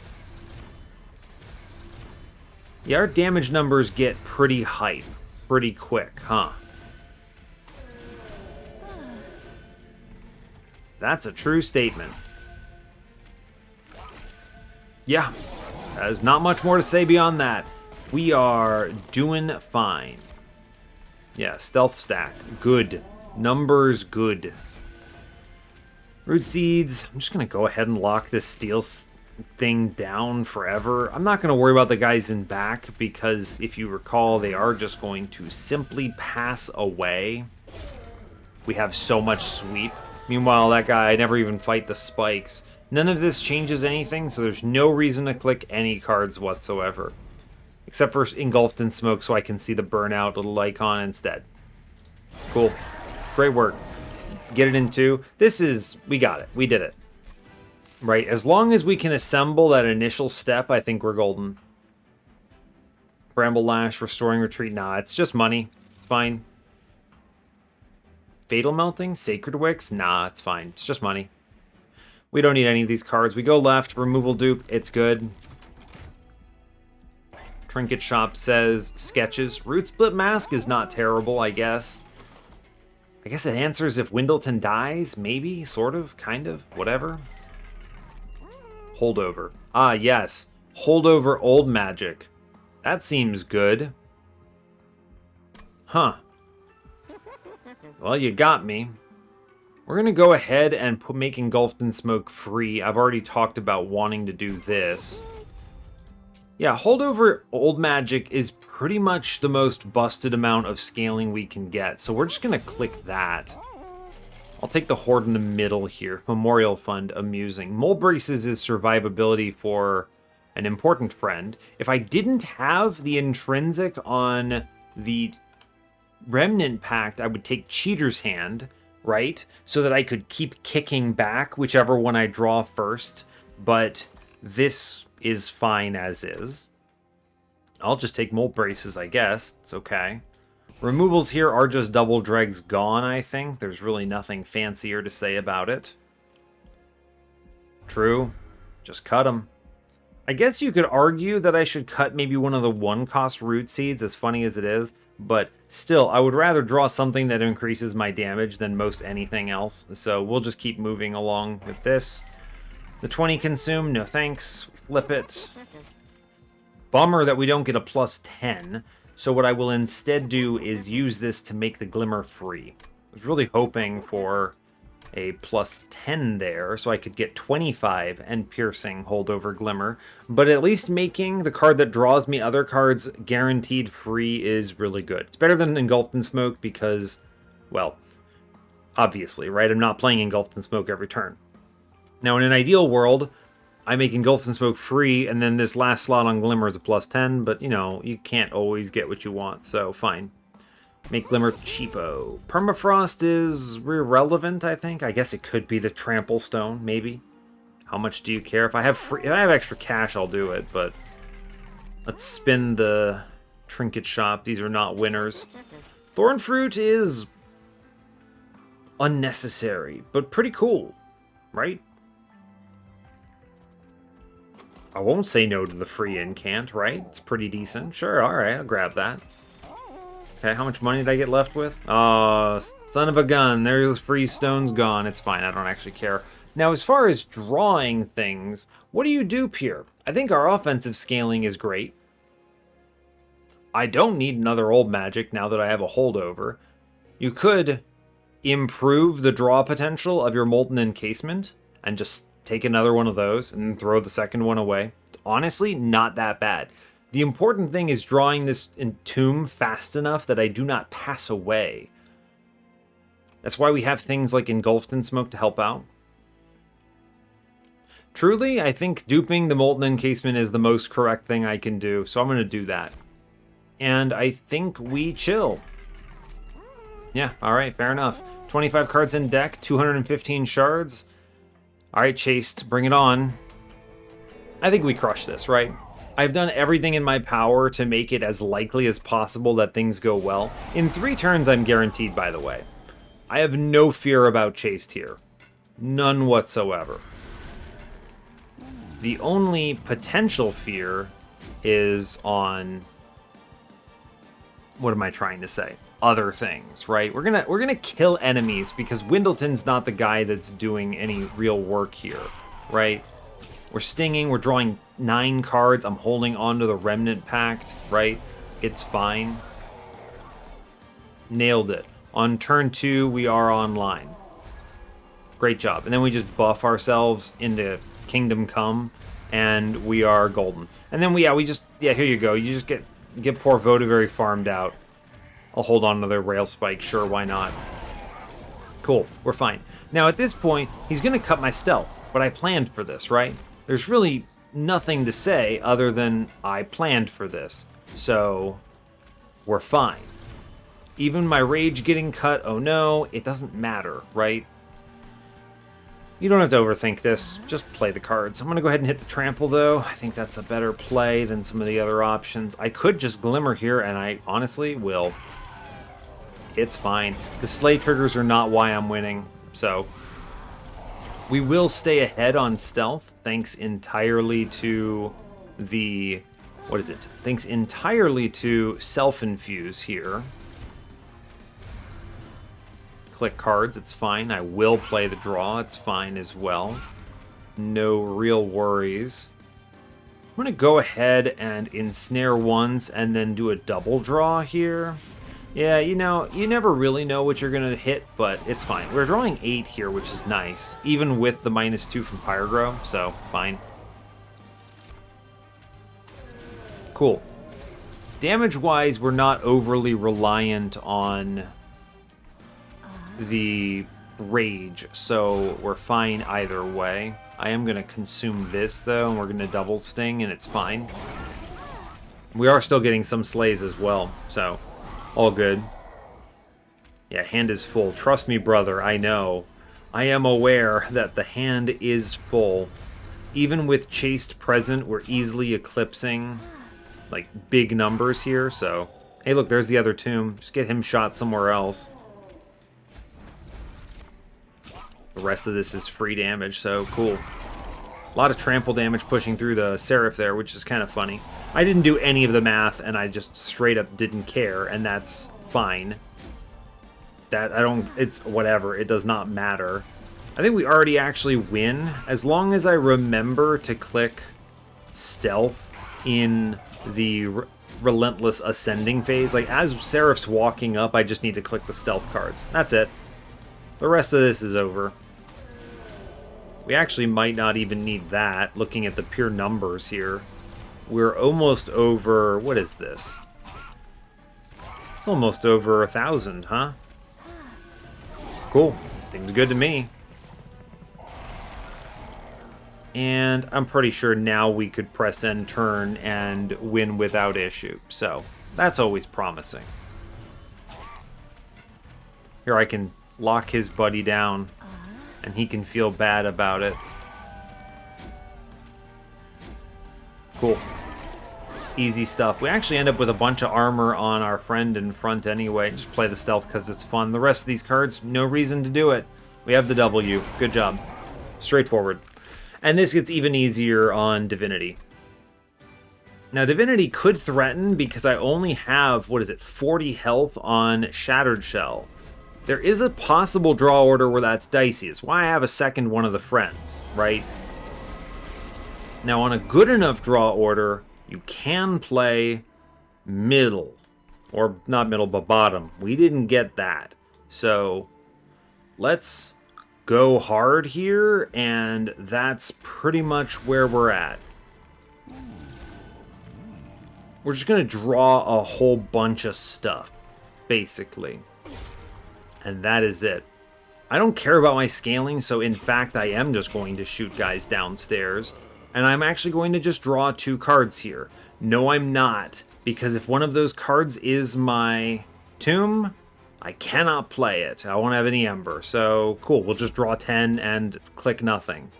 Yeah, our damage numbers get pretty hype pretty quick, huh? That's a true statement. Yeah, there's not much more to say beyond that. We are doing fine. Yeah, stealth stack, good. Numbers, good. Root seeds, I'm just going to go ahead and lock this steel thing down forever. I'm not going to worry about the guys in back because if you recall, they are just going to simply pass away. We have so much sweep. Meanwhile, that guy, I never even fight the spikes. None of this changes anything, so there's no reason to click any cards whatsoever. Except for Engulfed in Smoke so I can see the burnout little icon instead. Cool. Great work. Get it in 2. This is... we got it. We did it. Right, as long as we can assemble that initial step, I think we're golden. Bramble Lash, Restoring Retreat, nah, it's just money. It's fine. Fatal Melting, Sacred Wicks, nah, it's fine. It's just money. We don't need any of these cards. We go left, Removal Dupe, it's good. Trinket Shop says sketches. Root Split Mask is not terrible, I guess. I guess it answers if Windleton dies, maybe, sort of, kind of, whatever. Holdover. Ah, yes. Holdover Old Magic. That seems good. Huh. Well, you got me. We're going to go ahead and make Engulfed in Smoke free. I've already talked about wanting to do this. Yeah, Holdover Old Magic is pretty much the most busted amount of scaling we can get. So we're just going to click that. I'll take the Horde in the middle here. Memorial Fund, amusing. Mole Braces is survivability for an important friend. If I didn't have the intrinsic on the Remnant Pact, I would take Cheater's Hand, right? So that I could keep kicking back whichever one I draw first. But this is fine as is. I'll just take Molt Braces, I guess. It's okay. Removals here are just double dregs gone, I think. There's really nothing fancier to say about it. True. Just cut them. I guess you could argue that I should cut maybe one of the 1-cost root seeds, as funny as it is. But still, I would rather draw something that increases my damage than most anything else. So we'll just keep moving along with this. The 20 consume, no thanks. Flip it. Bummer that we don't get a plus 10. So what I will instead do is use this to make the Glimmer free. I was really hoping for a plus 10 there, so I could get 25 and Piercing Holdover Glimmer. But at least making the card that draws me other cards guaranteed free is really good. It's better than Engulfed in Smoke because, well, obviously, right? I'm not playing Engulfed in Smoke every turn. Now, in an ideal world, I make Engulfed in Smoke free, and then this last slot on Glimmer is a plus 10, but, you know, you can't always get what you want, so fine. Make Glimmer cheapo. Permafrost is irrelevant, I think. I guess it could be the Trample Stone, maybe. How much do you care? If I have extra cash, I'll do it, but let's spin the Trinket Shop. These are not winners. Thornfruit is unnecessary, but pretty cool, right? I won't say no to the free incant, right? It's pretty decent. Sure, alright, I'll grab that. Okay, how much money did I get left with? Oh, son of a gun. There's free stones gone. It's fine, I don't actually care. Now, as far as drawing things, what do you do here? I think our offensive scaling is great. I don't need another old magic now that I have a holdover. You could improve the draw potential of your Molten Encasement and just take another one of those and throw the second one away. It's honestly not that bad. The important thing is drawing this Entomb fast enough that I do not pass away. That's why we have things like Engulfed in Smoke to help out. Truly, I think duping the Molten Encasement is the most correct thing I can do, so I'm going to do that. And I think we chill. Yeah, alright, fair enough. 25 cards in deck, 215 shards. Alright, Chased, bring it on. I think we crush this, right? I've done everything in my power to make it as likely as possible that things go well. In 3 turns, I'm guaranteed, by the way. I have no fear about Chased here. None whatsoever. The only potential fear is on... what am I trying to say? Other things, right? We're gonna kill enemies because Windleton's not the guy that's doing any real work here, right? We're stinging, we're drawing 9 cards, I'm holding on to the Remnant Pact, right? It's fine. Nailed it. On turn 2, we are online. Great job. And then we just buff ourselves into Kingdom Come, and we are golden. And then here you go. You just get poor Votivary farmed out. I'll hold on to their Rail Spike, sure, why not? Cool, we're fine. Now at this point, he's gonna cut my stealth, but I planned for this, right? There's really nothing to say other than I planned for this, so we're fine. Even my rage getting cut, oh no, it doesn't matter, right? You don't have to overthink this, just play the cards. I'm going to go ahead and hit the trample though. I think that's a better play than some of the other options. I could just Glimmer here, and I honestly will. It's fine. The Slay triggers are not why I'm winning, so... we will stay ahead on stealth, thanks entirely to the... what is it? Thanks entirely to Self-Infuse here. Click cards, it's fine. I will play the draw, it's fine as well. No real worries. I'm going to go ahead and ensnare once and then do a double draw here. Yeah, you know, you never really know what you're going to hit, but it's fine. We're drawing 8 here, which is nice, even with the -2 from Pyrogrow, so fine. Cool. Damage-wise, we're not overly reliant on the rage, so we're fine either way. I am going to consume this, though, and we're going to double sting, and it's fine. We are still getting some slays as well, so all good. Yeah, hand is full. Trust me, brother, I know. I am aware that the hand is full. Even with Chaste present, we're easily eclipsing, like, big numbers here, so... Hey, look, there's the other tomb. Just get him shot somewhere else. The rest of this is free damage, so cool. A lot of trample damage pushing through the Seraph there, which is kind of funny. I didn't do any of the math, and I just straight up didn't care, and that's fine. It's whatever, it does not matter. I think we already actually win, as long as I remember to click stealth in the relentless ascending phase. Like, as Seraph's walking up, I just need to click the stealth cards. That's it. The rest of this is over. We actually might not even need that, looking at the pure numbers here. We're almost over... What is this? It's almost over 1,000, huh? Cool. Seems good to me. And I'm pretty sure now we could press end turn and win without issue. So, that's always promising. Here I can lock his buddy down, and he can feel bad about it. Cool. Easy stuff. We actually end up with a bunch of armor on our friend in front anyway. Just play the stealth because it's fun. The rest of these cards, no reason to do it. We have the W. Good job. Straightforward. And this gets even easier on Divinity. Now, Divinity could threaten because I only have, 40 health on Shattered Shell. There is a possible draw order where that's dicey. It's why I have a second one of the friends, right? Now, on a good enough draw order, you can play middle. Or not middle, but bottom. We didn't get that. So, let's go hard here, and that's pretty much where we're at. We're just going to draw a whole bunch of stuff, basically. And that is it. I don't care about my scaling, so in fact I am just going to shoot guys downstairs. And I'm actually going to just draw 2 cards here. No, I'm not, because if one of those cards is my tomb, I cannot play it. I won't have any Ember. So, cool. We'll just draw 10 and click nothing.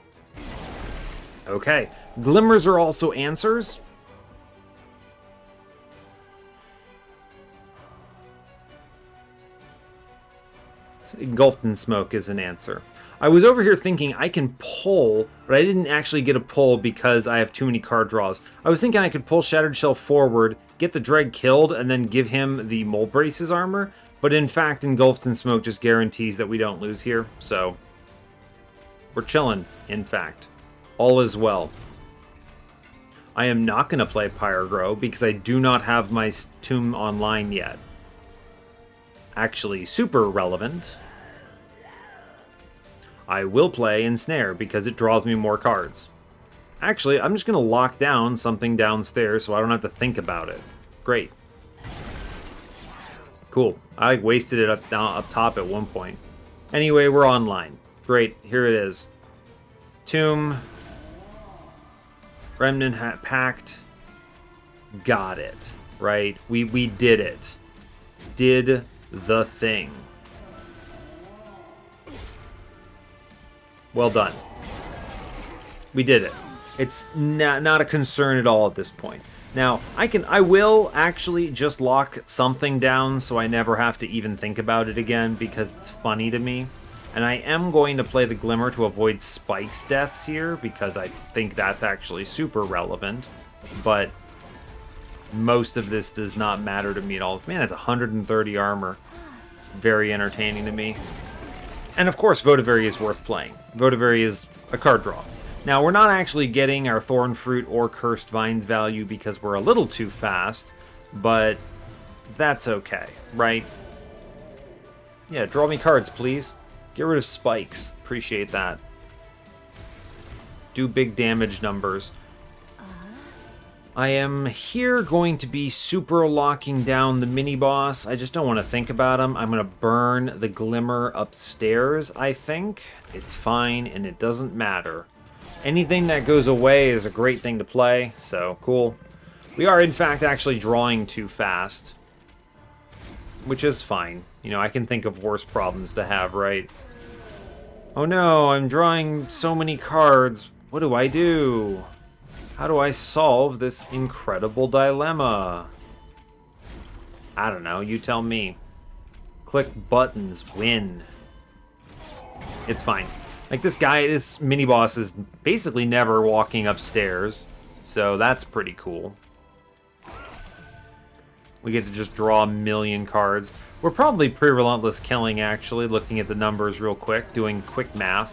Okay. Glimmers are also answers. Engulfed in Smoke is an answer. I was over here thinking I can pull, but I didn't actually get a pull because I have too many card draws. I was thinking I could pull Shattered Shell forward, get the Dreg killed, and then give him the Mole Braces armor. But in fact, Engulfed in Smoke just guarantees that we don't lose here. So, we're chilling, in fact. All is well. I am not going to play Pyrogrow because I do not have my tomb online yet. Actually, super relevant. I will play Ensnare because it draws me more cards. Actually, I'm just going to lock down something downstairs so I don't have to think about it. Great. Cool. I wasted it up top at one point. Anyway, we're online. Great. Here it is. Tomb. Remnant Pact. Got it. Right? We did it. Did the thing. Well done. We did it. It's not a concern at all at this point. Now, I will actually just lock something down so I never have to even think about it again because it's funny to me. And I am going to play the Glimmer to avoid Spike's deaths here because I think that's actually super relevant. But most of this does not matter to me at all. Man, it's 130 armor. Very entertaining to me. And of course, Votavary is worth playing. Votavary is a card draw. Now, we're not actually getting our Thorn Fruit or Cursed Vines value because we're a little too fast, but that's okay, right? Yeah, draw me cards, please. Get rid of spikes. Appreciate that. Do big damage numbers. I am here going to be super locking down the mini-boss. I just don't want to think about him. I'm going to burn the Glimmer upstairs, I think. It's fine, and it doesn't matter. Anything that goes away is a great thing to play, so cool. We are, in fact, actually drawing too fast. which is fine. You know, I can think of worse problems to have, right? Oh no, I'm drawing so many cards. What do I do? How do I solve this incredible dilemma? I don't know, you tell me. Click buttons, win. It's fine. Like, this guy, this mini-boss is basically never walking upstairs, so that's pretty cool. We get to just draw a million cards. We're probably pre-relentless killing, actually, looking at the numbers real quick, doing quick math.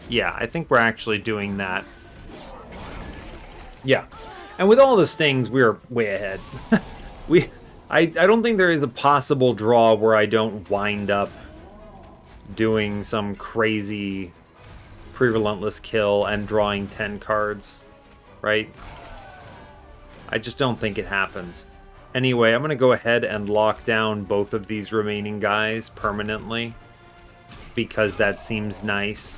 Yeah, I think we're actually doing that. Yeah. And with all the stings, we're way ahead. I don't think there is a possible draw where I don't wind up doing some crazy pre-relentless kill and drawing 10 cards, right? I just don't think it happens. Anyway, I'm going to go ahead and lock down both of these remaining guys permanently, because that seems nice.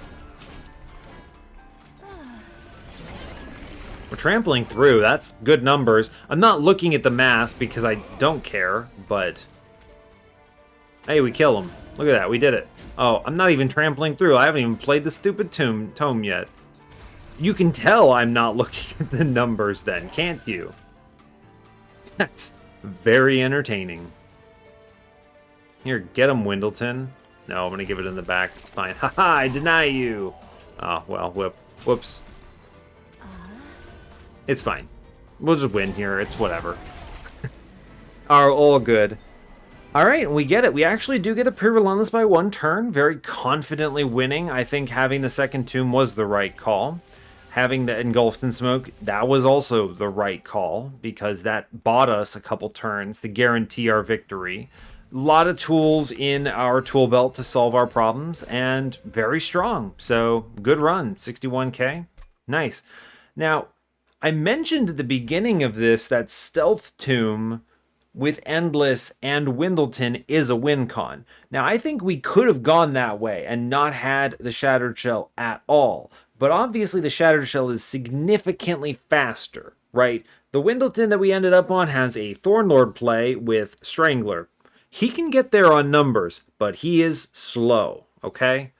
We're trampling through. That's good numbers. I'm not looking at the math because I don't care, but... Hey, we kill him. Look at that. We did it. Oh, I'm not even trampling through. I haven't even played the stupid tome yet. You can tell I'm not looking at the numbers then, can't you? That's very entertaining. Here, get him, Windleton. No, I'm going to give it in the back. It's fine. Haha, I deny you. Oh, well, whoops. It's fine. We'll just win here. It's whatever. All good. Alright, we get it. We actually do get a pre-relentless by 1 turn. Very confidently winning. I think having the second tomb was the right call. Having the engulfed in smoke, that was also the right call, because that bought us a couple turns to guarantee our victory. A lot of tools in our tool belt to solve our problems, and very strong. So, good run. 61k. Nice. Now, I mentioned at the beginning of this that Stealth Tomb with Endless and Windleton is a win con. Now, I think we could have gone that way and not had the Shattered Shell at all. But obviously the Shattered Shell is significantly faster, right? The Windleton that we ended up on has a Thornlord play with Strangler. He can get there on numbers, but he is slow, okay?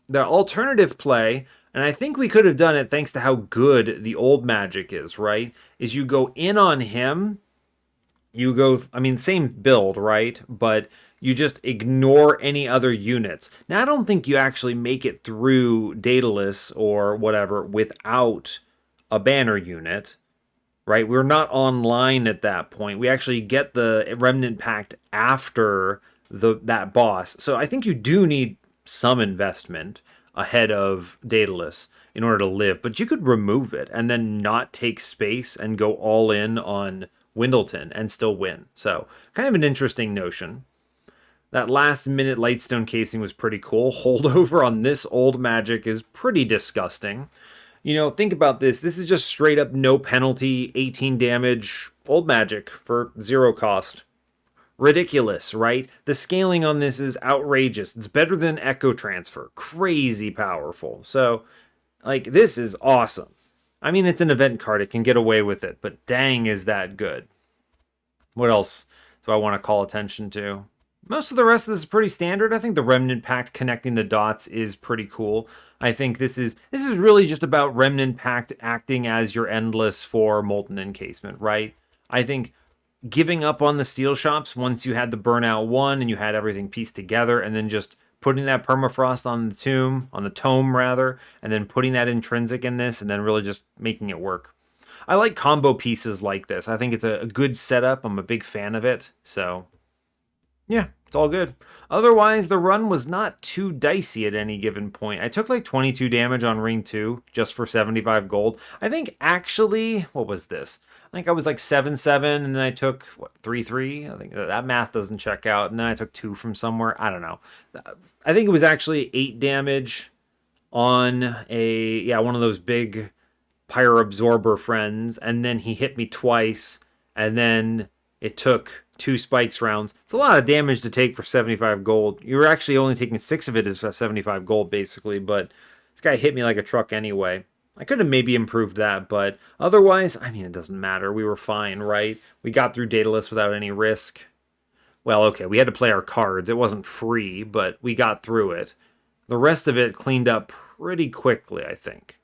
The alternative play... And I think we could have done it thanks to how good the old magic is, right? Is you go in on him, you go, I mean, same build, right? But you just ignore any other units. Now, I don't think you actually make it through Daedalus or whatever without a banner unit, right? We're not online at that point. We actually get the Remnant Pact after that boss. So I think you do need some investment ahead of Daedalus in order to live, but you could remove it and then not take space and go all in on Windleton and still win. So, kind of an interesting notion. That last minute Lightstone casing was pretty cool. Holdover on this old magic is pretty disgusting. You know, think about this. This is just straight up no penalty, 18 damage, old magic for 0 cost. Ridiculous, right? The scaling on this is outrageous. It's better than Echo Transfer. Crazy powerful. So, like, this is awesome. I mean, it's an event card. It can get away with it, but dang is that good. What else do I want to call attention to? Most of the rest of this is pretty standard. I think the Remnant Pact connecting the dots is pretty cool. I think this is really just about Remnant Pact acting as your Endless for Molten Encasement, right? I think giving up on the steel shops once you had the Burnout 1 and you had everything pieced together, and then just putting that permafrost on the tome rather, and then putting that intrinsic in this, and then really just making it work. I like combo pieces like this. I think it's a good setup. I'm a big fan of it. So, yeah, it's all good. Otherwise, the run was not too dicey at any given point. I took like 22 damage on Ring 2 just for 75 gold. I think actually, what was this? I think I was like 7-7, and then I took, what, 3-3? I think that math doesn't check out, and then I took 2 from somewhere. I don't know. I think it was actually 8 damage on one of those big Pyre Absorber friends, and then he hit me twice, and then it took 2 spikes rounds. It's a lot of damage to take for 75 gold. You were actually only taking 6 of it as 75 gold, basically, but this guy hit me like a truck anyway. I could have maybe improved that, but otherwise, I mean, it doesn't matter. We were fine, right? We got through Daedalus without any risk. Well, okay, we had to play our cards. It wasn't free, but we got through it. The rest of it cleaned up pretty quickly, I think.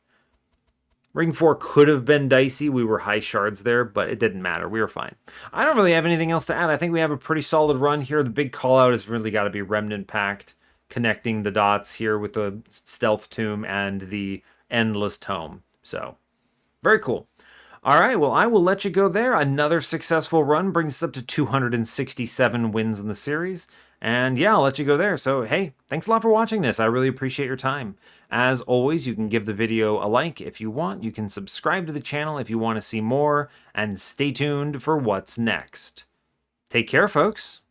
Ring 4 could have been dicey. We were high shards there, but it didn't matter. We were fine. I don't really have anything else to add. I think we have a pretty solid run here. The big call out has really got to be Remnant Pact, connecting the dots here with the Stealth Tomb and the Endless Tome. So, very cool. All right, well, I will let you go there. Another successful run brings us up to 267 wins in the series. And yeah, I'll let you go there. So, hey, thanks a lot for watching this. I really appreciate your time. As always, you can give the video a like if you want. You can subscribe to the channel if you want to see more. And stay tuned for what's next. Take care, folks.